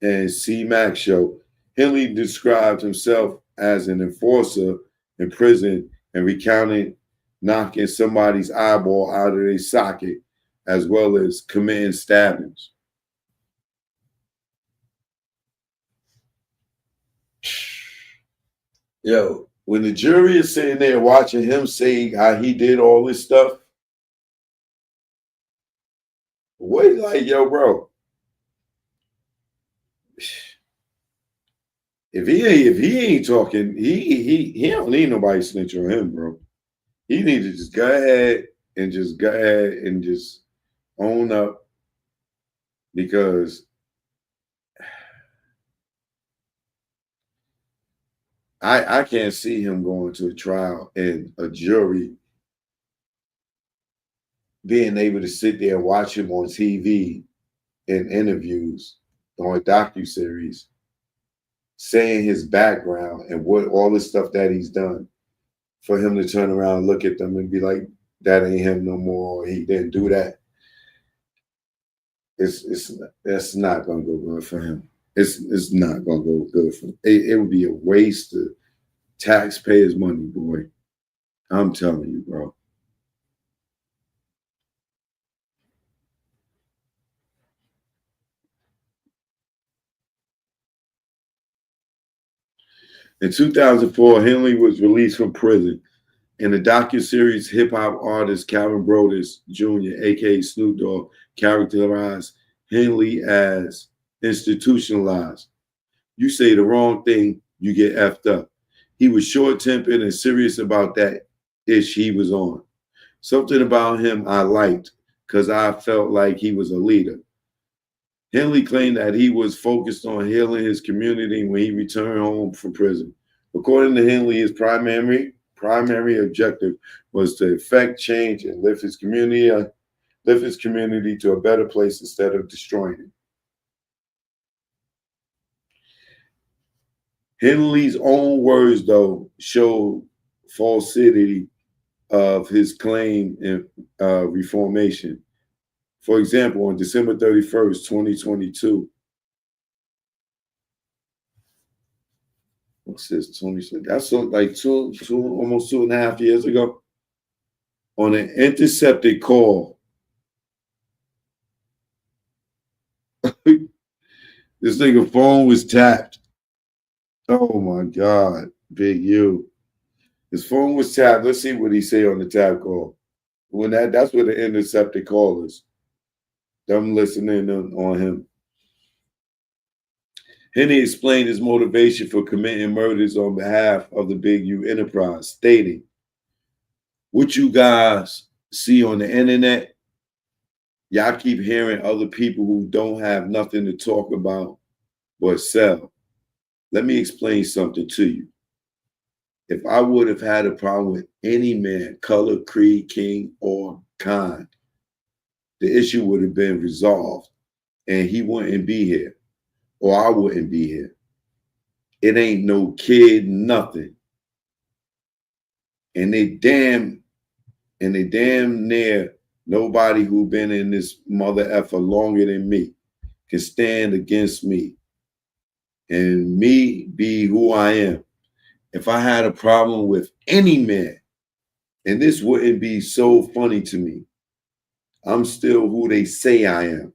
and C Mac Show, Henley described himself as an enforcer in prison and recounted knocking somebody's eyeball out of their socket, as well as committing stabbings. Yo, when the jury is sitting there watching him say how he did all this stuff, what like, yo, bro? If he ain't talking, he don't need nobody snitch on him, bro. He need to just go ahead and just own up, because I can't see him going to a trial and a jury being able to sit there and watch him on TV in interviews on a docuseries saying his background and what all the stuff that he's done, for him to turn around and look at them and be like, that ain't him no more, or he didn't do that. That's not gonna go good for him. It's not gonna go good for him. It would be a waste of taxpayers' money, boy. I'm telling you, bro. In 2004, Henley was released from prison. In the docuseries, hip-hop artist Calvin Brodus Jr., aka Snoop Dogg, characterized Henley as institutionalized. You say the wrong thing, you get effed up. He was short-tempered and serious about that ish he was on. Something about him I liked, because I felt like he was a leader. Henley claimed that he was focused on healing his community when he returned home from prison. According to Henley, his primary objective was to effect change and lift his community to a better place instead of destroying it. Henley's own words, though, show falsity of his claim in reformation. For example, on December 31st, 2022, what's this, 26? That's like almost 2.5 years ago, on an intercepted call, this nigga phone was tapped. Oh my God, Big U. His phone was tapped. Let's see what he say on the tap call. That's what the intercepted call is. Them listening on him. Henley explained his motivation for committing murders on behalf of the Big U enterprise, stating, "What you guys see on the internet, y'all keep hearing other people who don't have nothing to talk about but sell. Let me explain something to you. If I would have had a problem with any man, color, creed, king, or kind, the issue would have been resolved and he wouldn't be here, or I wouldn't be here. It ain't no kid, nothing. And they damn near nobody who been in this mother effer longer than me can stand against me and me be who I am. If I had a problem with any man, and this wouldn't be so funny to me, I'm still who they say I am."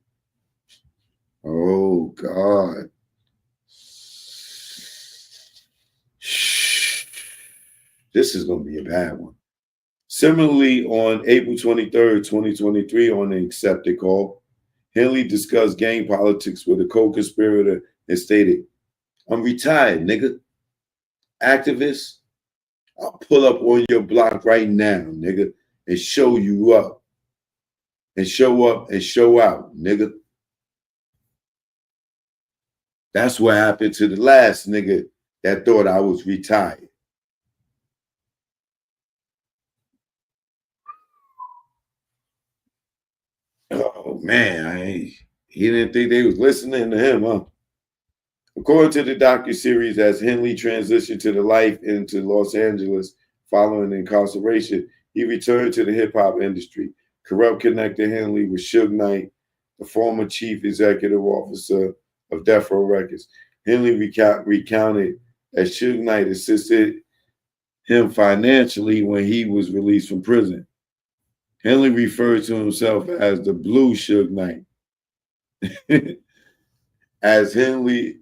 Oh, God. This is going to be a bad one. Similarly, on April 23rd, 2023, on an accepted call, Henley discussed gang politics with a co-conspirator and stated, "I'm retired, nigga. Activist, I'll pull up on your block right now, nigga, and show you up. And show up and show out, nigga." That's what happened to the last nigga that thought I was retired. Oh, man, he didn't think they was listening to him, huh? According to the docuseries, as Henley transitioned to the life into Los Angeles following incarceration, he returned to the hip-hop industry. Corrupt connected Henley with Suge Knight, the former chief executive officer of Death Row Records. Henley recounted that Suge Knight assisted him financially when he was released from prison. Henley referred to himself as the Blue Suge Knight. As Henley,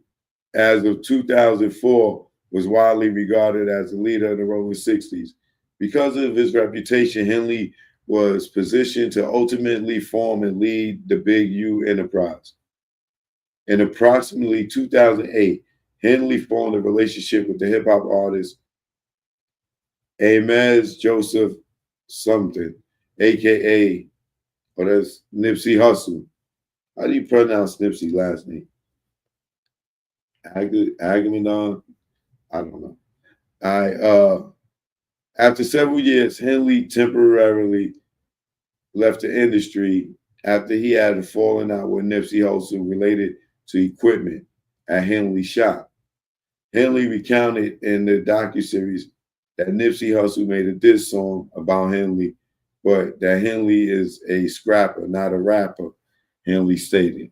as of 2004, was widely regarded as the leader of the Rolling 60s. Because of his reputation, Henley was positioned to ultimately form and lead the Big U enterprise. In approximately 2008, Henley formed a relationship with the hip-hop artist Amez Joseph something, a.k.a. that's Nipsey Hussle. How do you pronounce Nipsey's last name? Agamemnon? I don't know. After several years, Henley temporarily left the industry after he had a falling out with Nipsey Hussle related to equipment at Henley's shop. Henley recounted in the docuseries that Nipsey Hussle made a diss song about Henley, but that Henley is a scrapper, not a rapper, Henley stated.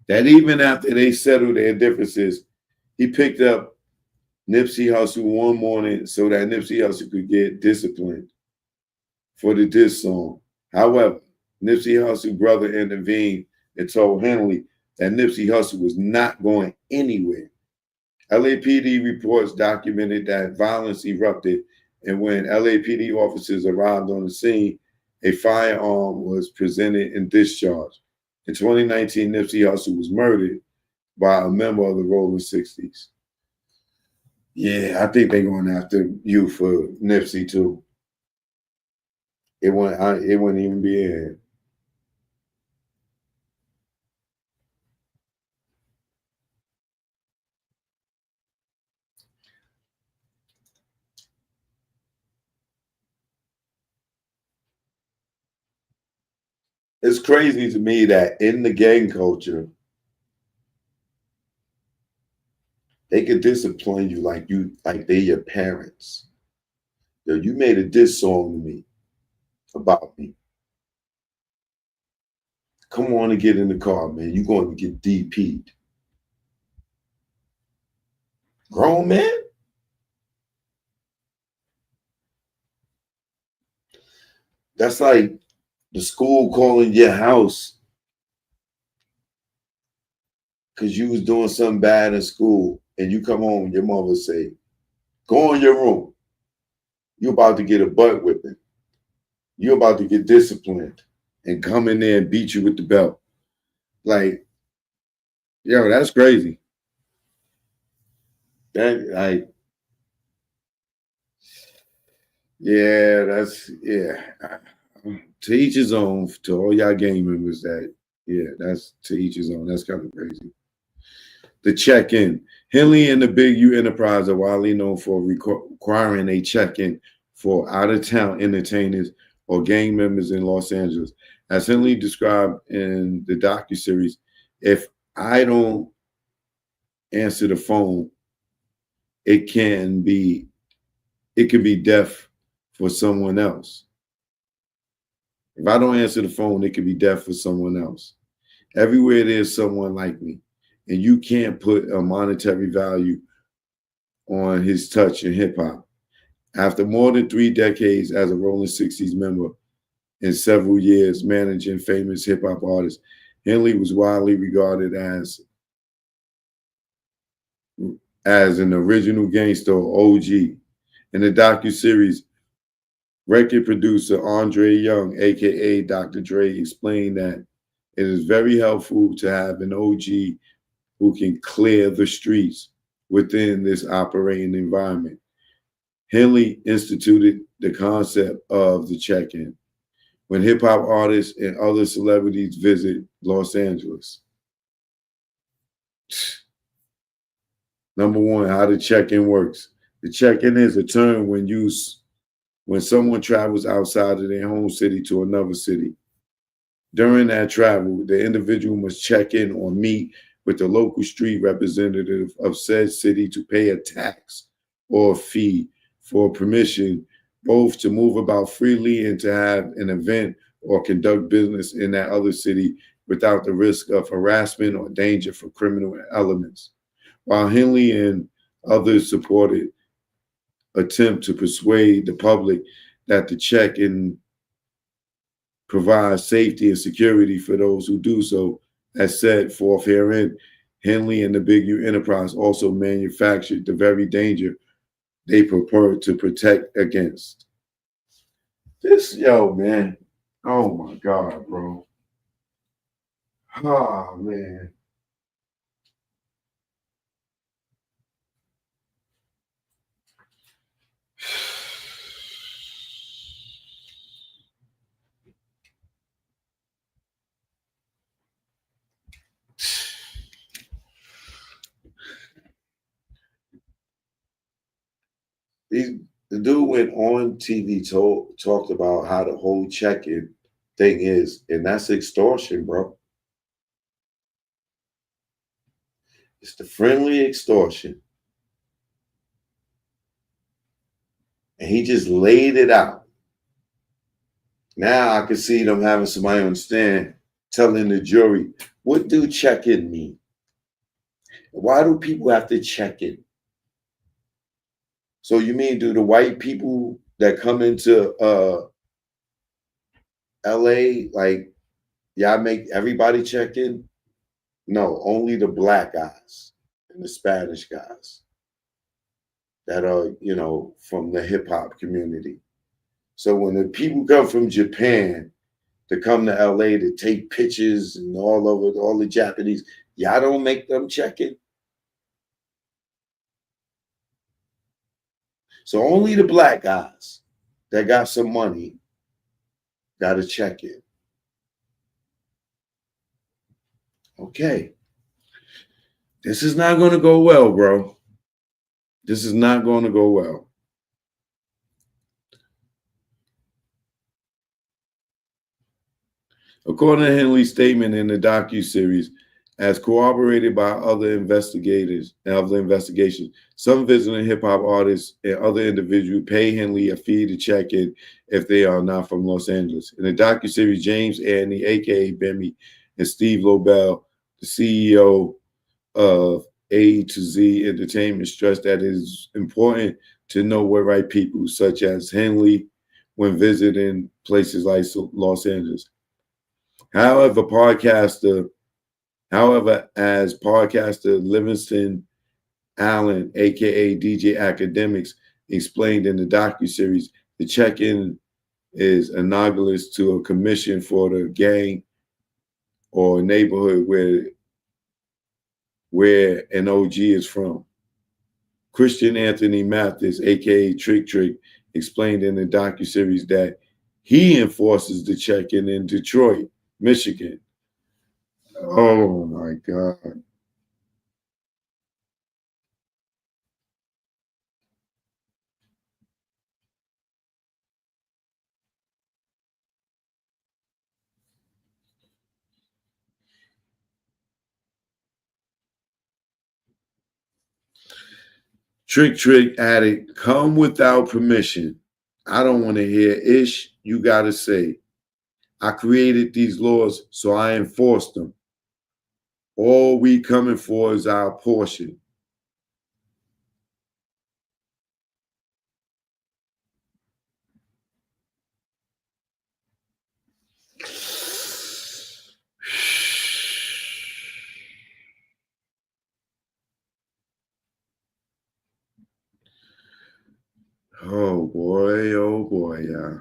That even after they settled their differences, he picked up Nipsey Hussle one morning so that Nipsey Hussle could get disciplined for the diss song. However, Nipsey Hussle's brother intervened and told Henley that Nipsey Hussle was not going anywhere. LAPD reports documented that violence erupted, and when LAPD officers arrived on the scene, a firearm was presented and discharged. In 2019, Nipsey Hussle was murdered by a member of the Rolling 60s. Yeah, I think they're going after you for Nipsey too. It wouldn't even be in. It's crazy to me that in the gang culture, they could discipline you like they your parents. Yo, you made a diss song to me about me. Come on and get in the car, man. You're going to get DP'd. Grown man? That's like the school calling your house because you was doing something bad in school and you come home, your mother say, go in your room. You're about to get a butt whipping. You're about to get disciplined and come in there and beat you with the belt. Like, yo, that's crazy. Yeah, to each his own. To all y'all gang members, that's to each his own. That's kind of crazy. The check-in. Henley and the Big U Enterprise are widely known for requiring a check-in for out-of-town entertainers or gang members in Los Angeles. As Henley described in the docuseries, if I don't answer the phone, it can be death for someone else. If I don't answer the phone, it could be death for someone else. Everywhere there's someone like me, and you can't put a monetary value on his touch in hip hop. After more than 3 decades as a Rolling 60s member and several years managing famous hip hop artists, Henley was widely regarded as an original gangster or OG. In the docuseries, record producer Andre Young, aka Dr. Dre, explained that it is very helpful to have an OG who can clear the streets within this operating environment. Henley instituted the concept of the check-in when hip-hop artists and other celebrities visit Los Angeles. Number one, how the check-in works. The check-in is a term when someone travels outside of their home city to another city. During that travel, the individual must check in or meet with the local street representative of said city to pay a tax or a fee for permission both to move about freely and to have an event or conduct business in that other city without the risk of harassment or danger for criminal elements. While Henley and others supported attempt to persuade the public that the check-in provides safety and security for those who do so, as set forth herein, Henley and the Big U Enterprise also manufactured the very danger they purport to protect against. Man. Oh my God, bro. Oh, man. The dude went on TV, talked about how the whole check-in thing is, and that's extortion, bro. It's the friendly extortion. And he just laid it out. Now I can see them having somebody on stand telling the jury, what do check-in mean? Why do people have to check in? So you mean do the white people that come into LA, like, y'all make everybody check in? No, only the black guys and the Spanish guys that are, from the hip hop community. So when the people come from Japan to come to LA to take pictures and all over, all the Japanese, y'all don't make them check in? So only the black guys that got some money Got to check it. Okay. This is not going to go well, bro. This is not going to go well. According to Henley's statement in the docuseries, as corroborated by other investigators and other investigations, some visiting hip-hop artists and other individuals pay Henley a fee to check in if they are not from Los Angeles. In the docuseries, James Anthony, a.k.a. Bemmy, and Steve Lobel, the CEO of A to Z Entertainment, stressed that it is important to know where right people, such as Henley, when visiting places like Los Angeles. However, as podcaster Livingston Allen, aka DJ Academics, explained in the docuseries, the check-in is analogous to a commission for the gang or neighborhood where an OG is from. Christian Anthony Mathis, aka Trick Trick, explained in the docuseries that he enforces the check-in in Detroit, Michigan. Oh my God. Trick Trick added, come without permission. I don't want to hear ish. You got to say, I created these laws, so I enforced them. All we coming for is our portion. Oh boy, yeah.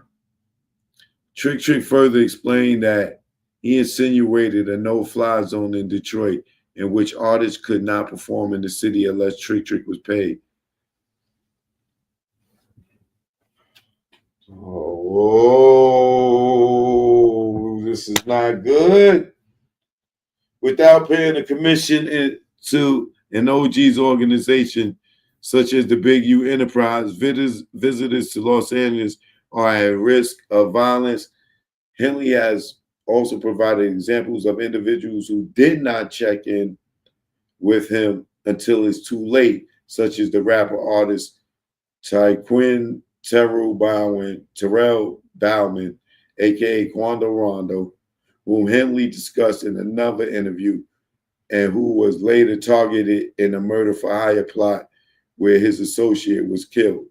Trick Trick further explained that he insinuated a no-fly zone in Detroit in which artists could not perform in the city unless Trick Trick was paid. Oh, this is not good. Without paying a commission to an OG's organization, such as the Big U Enterprise, visitors to Los Angeles are at risk of violence. Henley has also provided examples of individuals who did not check in with him until it's too late, such as the rapper artist Tyquin Terrell Bowman, aka Quando Rondo, whom Henley discussed in another interview, and who was later targeted in a murder for hire plot where his associate was killed.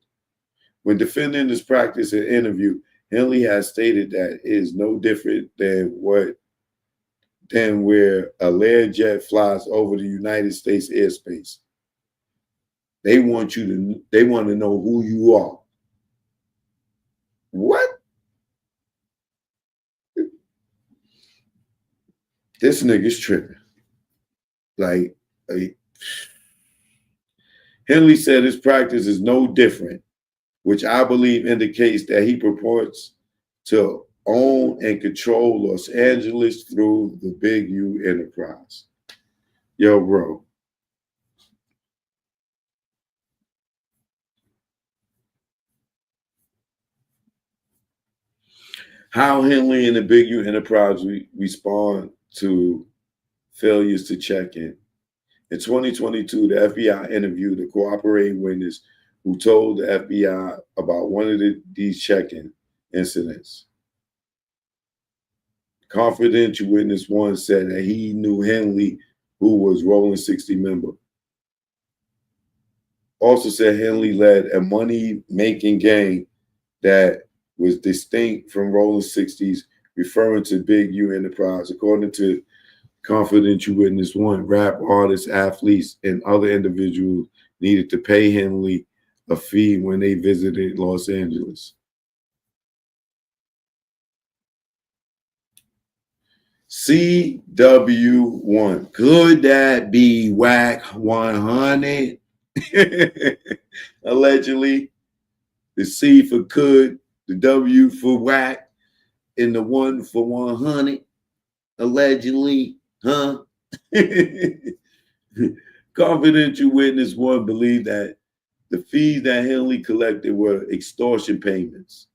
When defending this practice in interview, Henley has stated that it is no different than where a Learjet flies over the United States airspace. They want to know who you are. What? This nigga's tripping. Henley said his practice is no different, which I believe indicates that he purports to own and control Los Angeles through the Big U Enterprise. Yo, bro. How Henley and the Big U Enterprise respond to failures to check in. In 2022, the FBI interviewed a cooperating witness who told the FBI about one of these check-in incidents. Confidential witness one said that he knew Henley, who was Rolling 60 member. Also said Henley led a money-making gang that was distinct from Rolling 60s, referring to Big U Enterprise. According to confidential witness one, rap artists, athletes, and other individuals needed to pay Henley a fee when they visited Los Angeles. CW1. Could that be Wack 100? Allegedly. The C for could, the W for whack. in the 1-for-100, allegedly, huh? Confidential witness one believed that the fees that Henley collected were extortion payments.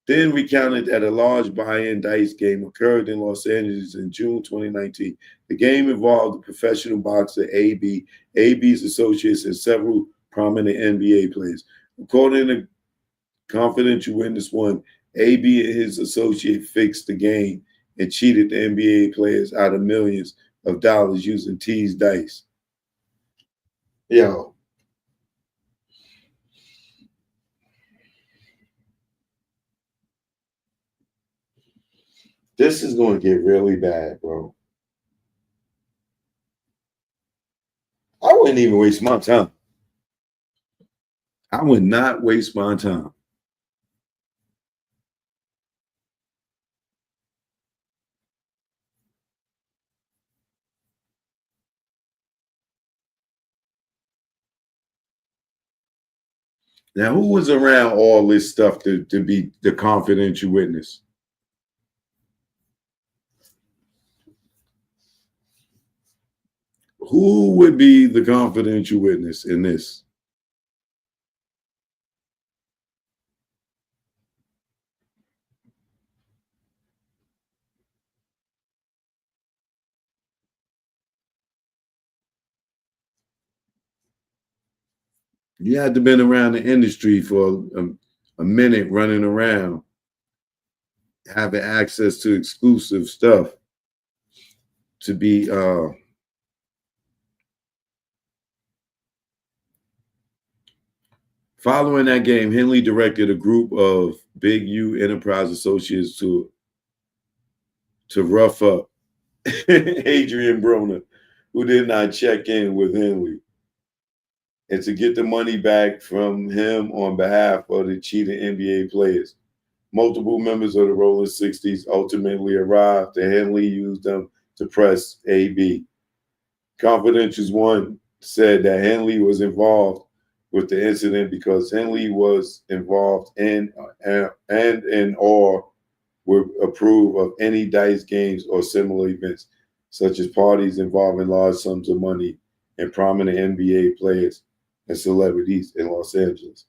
Then recounted that a large buy-in dice game occurred in Los Angeles in June 2019. The game involved the professional boxer AB, AB's associates, and several prominent NBA players. According to confidential witness one, AB and his associate fixed the game and cheated the NBA players out of millions of dollars using teased dice. Yo. This is going to get really bad, bro. I wouldn't even waste my time. I would not waste my time. Now, who was around all this stuff to be the confidential witness? Who would be the confidential witness in this? You had to been around the industry for a minute, running around, having access to exclusive stuff to be following that game. Henley directed a group of Big U Enterprise associates to rough up Adrian Broner, who did not check in with Henley, and to get the money back from him on behalf of the cheating NBA players. Multiple members of the Rolling 60s ultimately arrived, and Henley used them to press AB. Confidentials one said that Henley was involved with the incident because Henley was involved in or would approve of any dice games or similar events, such as parties involving large sums of money and prominent NBA players and celebrities in Los Angeles.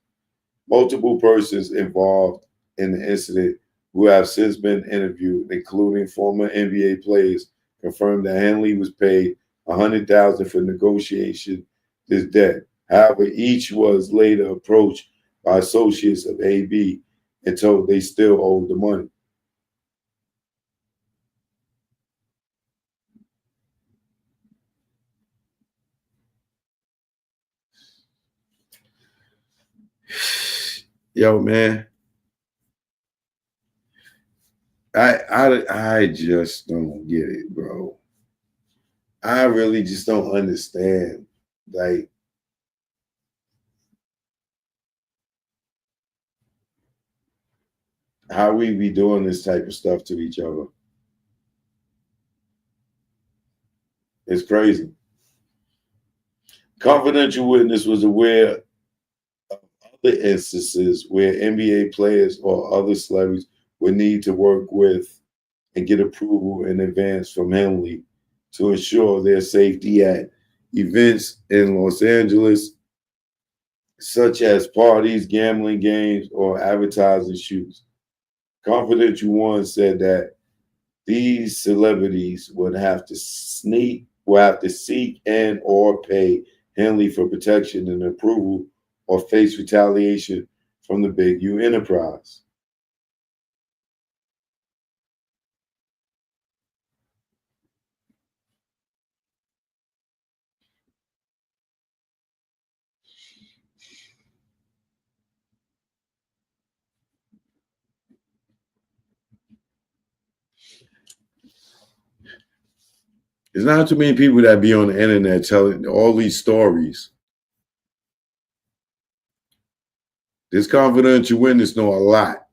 Multiple persons involved in the incident who have since been interviewed, including former NBA players, confirmed that Henley was paid $100,000 for negotiation this debt. However, each was later approached by associates of AB and told they still owed the money. Yo, man, I just don't get it, bro. I really just don't understand, like, how we be doing this type of stuff to each other. It's crazy. Confidential witness was aware of other instances where NBA players or other celebrities would need to work with and get approval in advance from Henley to ensure their safety at events in Los Angeles, such as parties, gambling games, or advertising shoots. Confidential one said that these celebrities would have to seek and or pay Henley for protection and approval or face retaliation from the Big U Enterprise. There's not too many people that be on the internet telling all these stories. This confidential witness know a lot.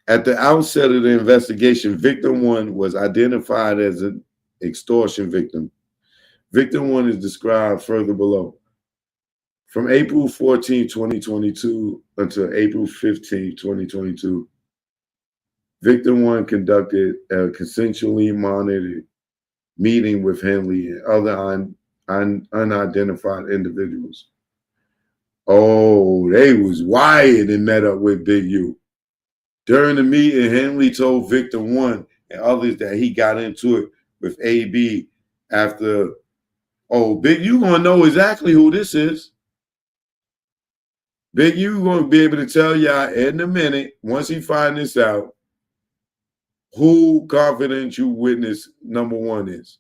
At the outset of the investigation, victim one was identified as an extortion victim. Victim one is described further below. From April 14, 2022 until April 15, 2022, victim one conducted a consensually monitored meeting with Henley and other unidentified individuals. Oh, they was wired and met up with Big U. During the meeting, Henley told victim one and others that he got into it with AB after, oh, Big U gonna know exactly who this is. Big U gonna be able to tell y'all in a minute, once he find this out, who confidential witness number one is.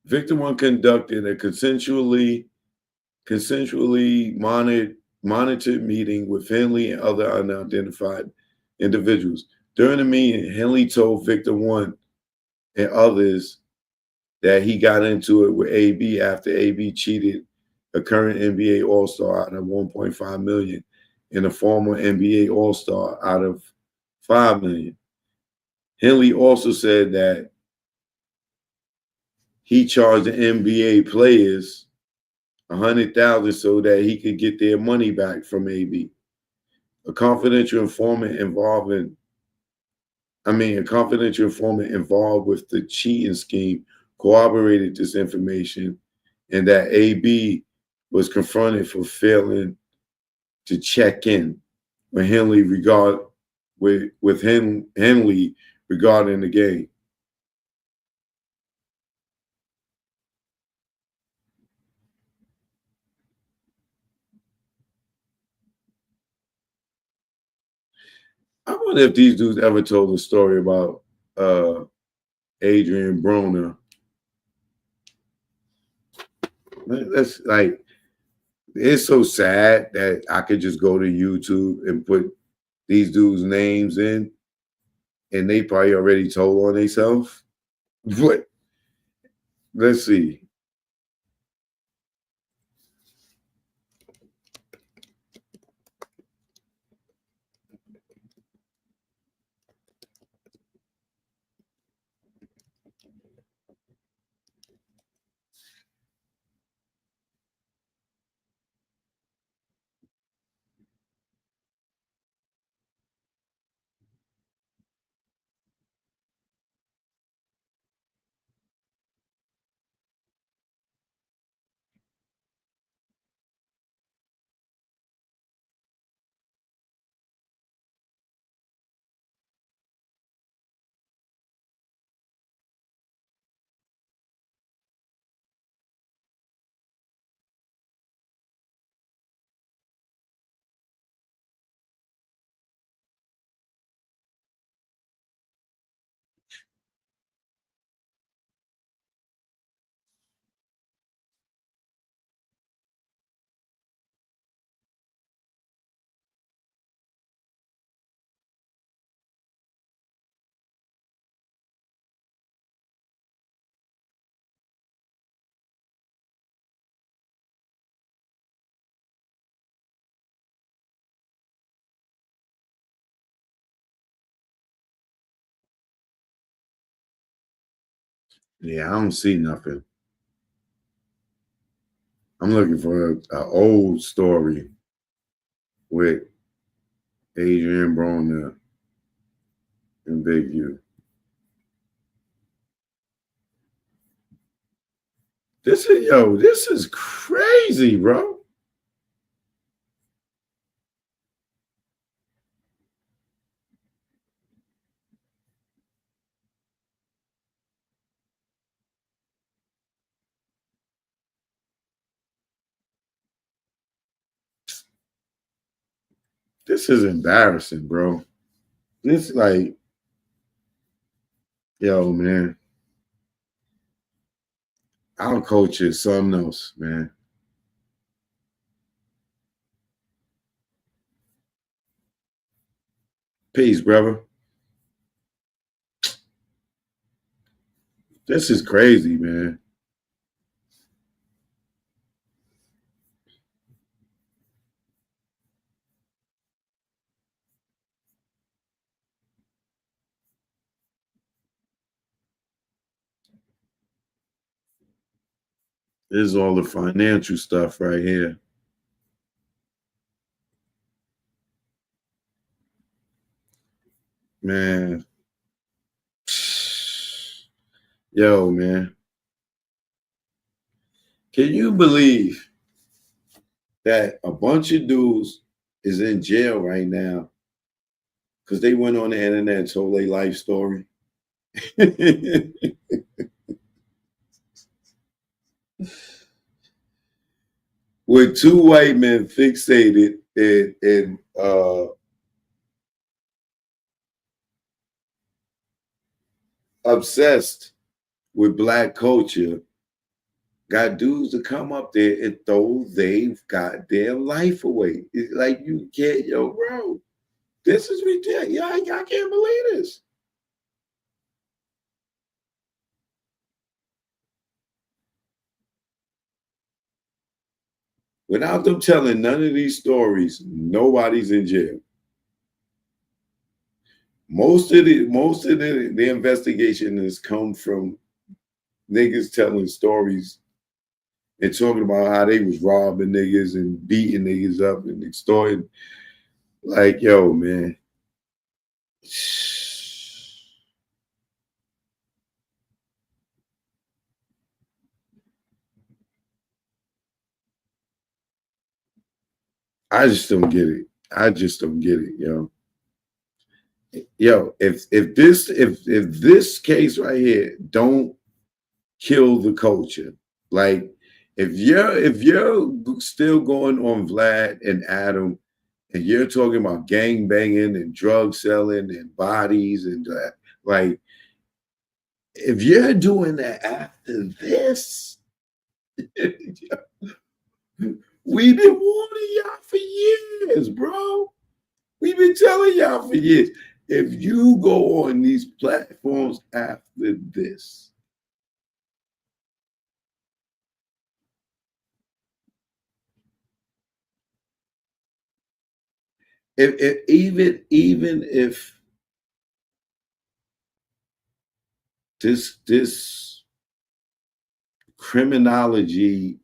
Victim one conducted a consensually monitored meeting with Henley and other unidentified individuals. During the meeting, Henley told victim one and others that he got into it with AB after AB cheated a current NBA All-Star out of $1.5 million and a former NBA All-Star out of $5 million. Henley also said that he charged the NBA players $100,000 so that he could get their money back from AB. A confidential informant involved with the cheating scheme corroborated this information, and that AB was confronted for failing to check in with Henley regarding the game. I wonder if these dudes ever told a story about Adrian Broner. That's like, it's so sad that I could just go to YouTube and put these dudes' names in, and they probably already told on themselves. But let's see. Yeah, I don't see nothing. I'm looking for an old story with Adrian Broner and Big U. This is crazy, bro. This is embarrassing, bro. This like, yo, man. Our culture is something else, man. Peace, brother. This is crazy, man. Here's all the financial stuff right here. Man. Yo, man. Can you believe that a bunch of dudes is in jail right now because they went on the internet and told their life story? With two white men fixated and obsessed with black culture, got dudes to come up there and throw they've got their life away. It's like you can't, yo, bro. This is ridiculous. Yeah, I can't believe this. Without them telling none of these stories, nobody's in jail. Most of the investigation has come from niggas telling stories and talking about how they was robbing niggas and beating niggas up and extorting. Like, yo, man. I just don't get it. I just don't get it, yo. Yo, if this case right here don't kill the culture, like if you're still going on Vlad and Adam and you're talking about gang banging and drug selling and bodies and that, like if you're doing that after this, we've been warning y'all for years, bro. We've been telling y'all for years. If you go on these platforms after this, if even if this criminology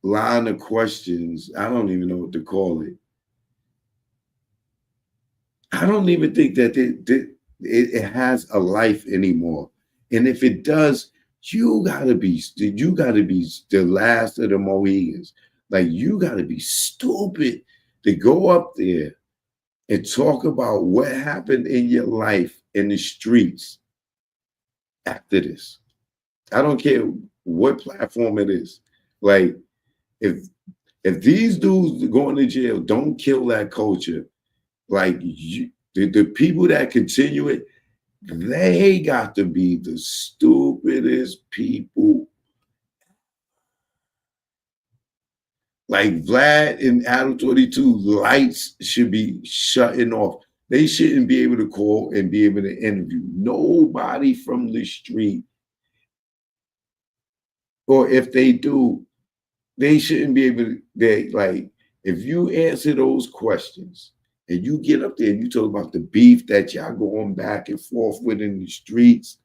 line of questions, I don't even know what to call it. I don't even think that it has a life anymore. And if it does, you gotta be the last of the Mohegans. Like you gotta be stupid to go up there and talk about what happened in your life in the streets after this. I don't care what platform it is. Like if these dudes going to jail don't kill that culture, like the people that continue it, they got to be the stupidest people. Like Vlad and Adam 22, lights should be shutting off. They shouldn't be able to call and be able to interview nobody from the street. Or if they do, they shouldn't be able to, they like, if you answer those questions and you get up there and you talk about the beef that y'all going back and forth with in the streets,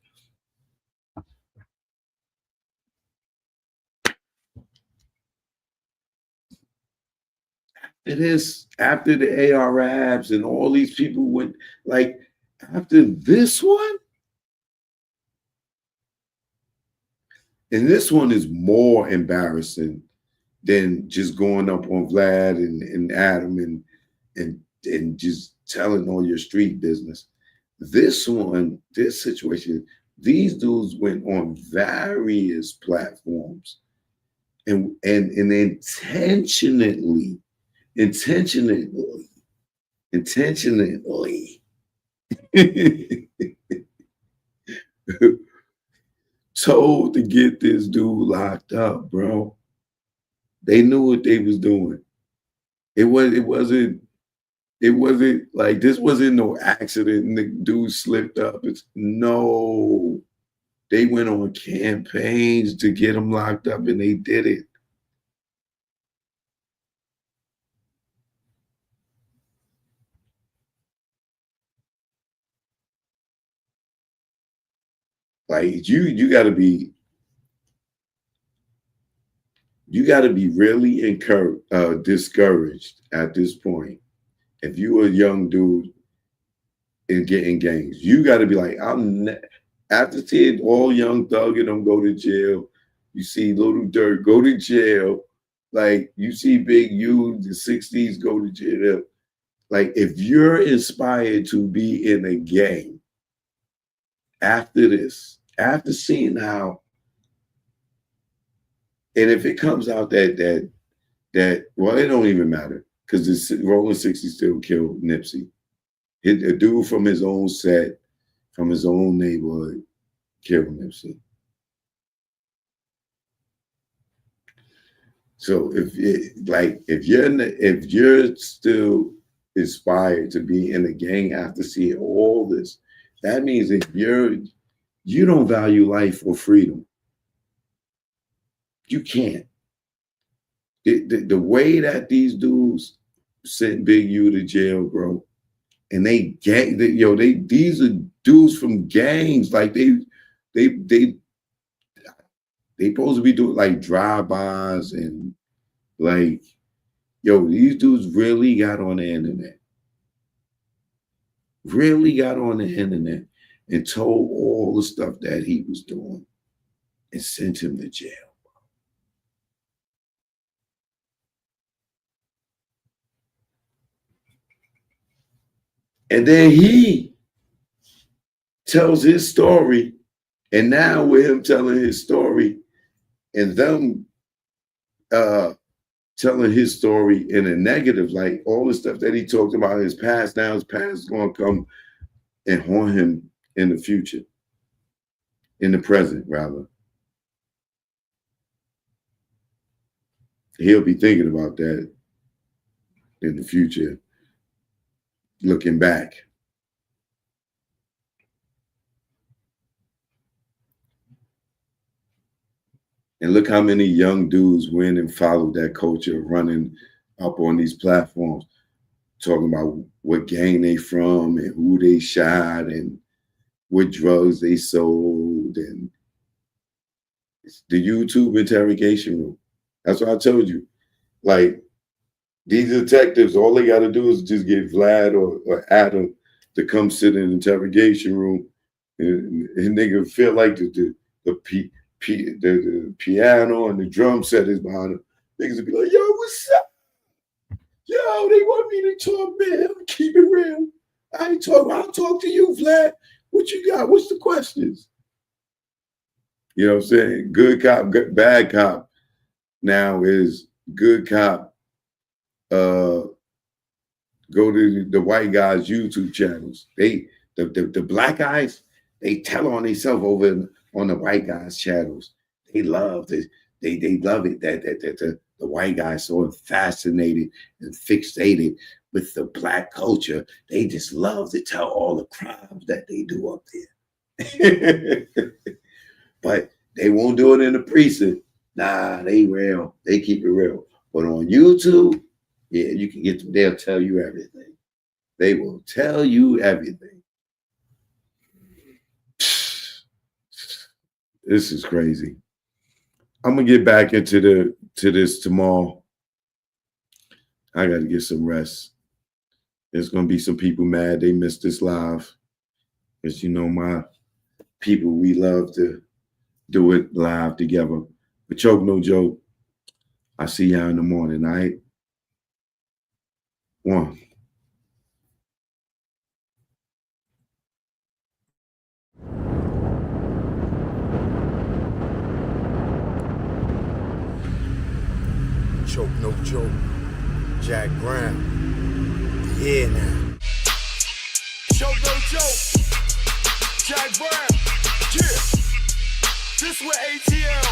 it is after the Arabs and all these people went, like after this one, and this one is more embarrassing than just going up on Vlad and Adam and just telling all your street business. This one, this situation, these dudes went on various platforms and intentionally told to get this dude locked up, bro. They knew what they was doing. It wasn't like this wasn't no accident and the dude slipped up. It's no, they went on campaigns to get him locked up and they did it. Like you gotta be You got to be really discouraged at this point. If you a young dude and getting gangs, you got to be like, after seeing all Young Thug and them go to jail, you see Little Durk go to jail, like you see Big U, the 60s go to jail. Like if you're inspired to be in a gang after this, after seeing how, and if it comes out that well, it don't even matter because the Rolling 60 still killed Nipsey. A dude from his own set, from his own neighborhood, killed Nipsey. So if you're still inspired to be in a gang after seeing all this, that means that you don't value life or freedom. You can't. The way that these dudes sent Big U to jail, bro, and these are dudes from gangs, like they supposed to be doing like drive-bys and like, these dudes really got on the internet. Really got on the internet and told all the stuff that he was doing and sent him to jail. And then he tells his story, and now with him telling his story and them telling his story in a negative light, all the stuff that he talked about in his past, now his past is going to come and haunt him in the future, in the present, rather. He'll be thinking about that in the future, looking back. And look how many young dudes went and followed that culture, running up on these platforms, talking about what gang they from and who they shot and what drugs they sold, and it's the YouTube interrogation room. That's what I told you. Like, these detectives, all they got to do is just get Vlad or Adam to come sit in the interrogation room, and they can feel like the piano and the drum set is behind them. Niggas will be like, yo, what's up? Yo, they want me to talk, man. Keep it real. I'll talk to you, Vlad. What you got? What's the questions? You know what I'm saying? Good cop, bad cop now is good cop. Go to the white guys' YouTube channels. The black guys, they tell on themselves over on the white guys' channels. They love it. They love it that the white guys so fascinated and fixated with the black culture. They just love to tell all the crimes that they do up there. But they won't do it in the precinct. Nah, they real. They keep it real. But on YouTube, yeah, you can get them. They'll tell you everything. They will tell you everything. This is crazy. I'm gonna get back into this tomorrow. I got to get some rest. There's gonna be some people mad they missed this live, because my people, we love to do it live together. But Choke No Joke, I see y'all in the morning. All right. One. Choke No Joke, Jack Brown. Yeah, now. Choke No Joke, Jack Brown. Yeah. This what ATL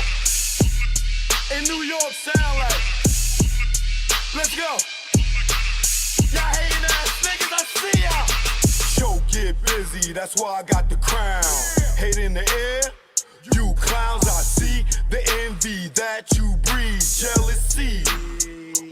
in New York sound like. Let's go. Y'all hating ass niggas, I see y'all. Choke get busy, that's why I got the crown. Hate in the air, you clowns, I see the envy that you breed, jealousy.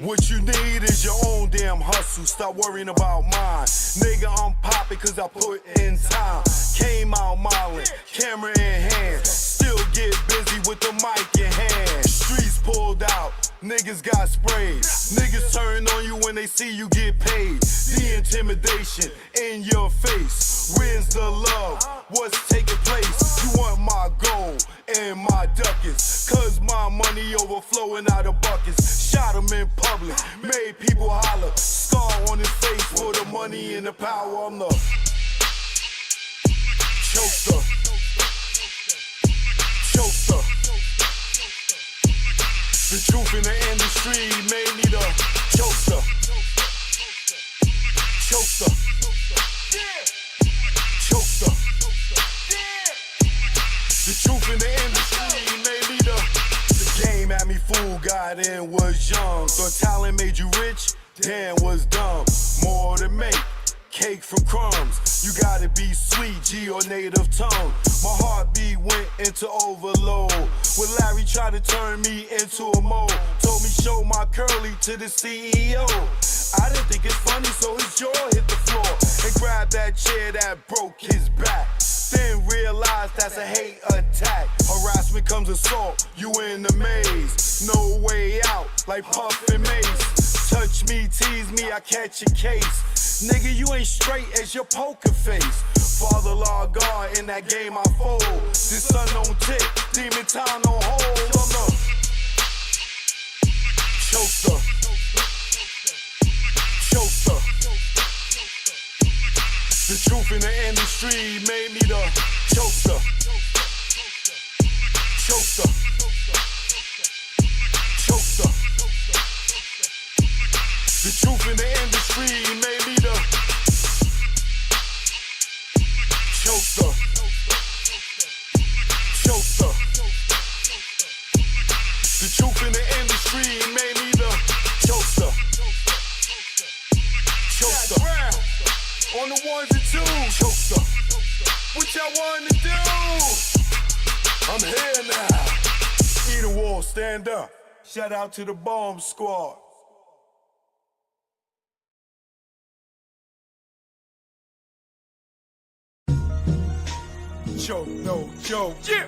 What you need is your own damn hustle. Stop worrying about mine. Nigga, I'm popping cause I put in time. Came out modeling, camera in hand. Still get busy with the mic in hand. Streets pulled out, niggas got sprayed. Niggas turn on you when they see you get paid. The intimidation in your face. Where's the love? What's taking place? You want my gold and my ducats, cause my money overflowing out of buckets. Shot him in public, made people holler. Scar on his face for the money and the power. I'm the chokester. Chokester. The truth in the industry made me the chokester. Chokester. Chokester. The truth in the industry made me the game had me fooled, got in, was young. Thought talent made you rich, damn, was dumb. More to make, cake from crumbs. You gotta be sweet, G or native tongue. My heartbeat went into overload when Larry tried to turn me into a mole. Told me show my curly to the CEO. I didn't think it's funny, so his jaw hit the floor and grabbed that chair that broke his back. Then realized that's a hate attack. Harassment comes assault, you in the maze. No way out, like Puff and Mace. Touch me, tease me, I catch a case. Nigga, you ain't straight as your poker face. Father law God, in that game I fold. This sun don't tick, demon time don't hold. I'm the chokester. Chokester. The truth in the industry made me the chokester. Chokester. Chokester. The truth in the industry made me the chokester. Chokester. The truth in the industry made me the chokester. Chokester. On the ones and twos, chokester. What y'all want to do? I'm here now. Eat a wall, stand up. Shout out to the bomb squad. Choke no joke, yeah.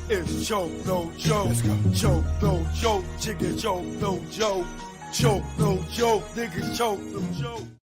It's choke no joke. Let's go. Choke no joke, chicken choke no joke. Choke no joke, niggas choke no joke.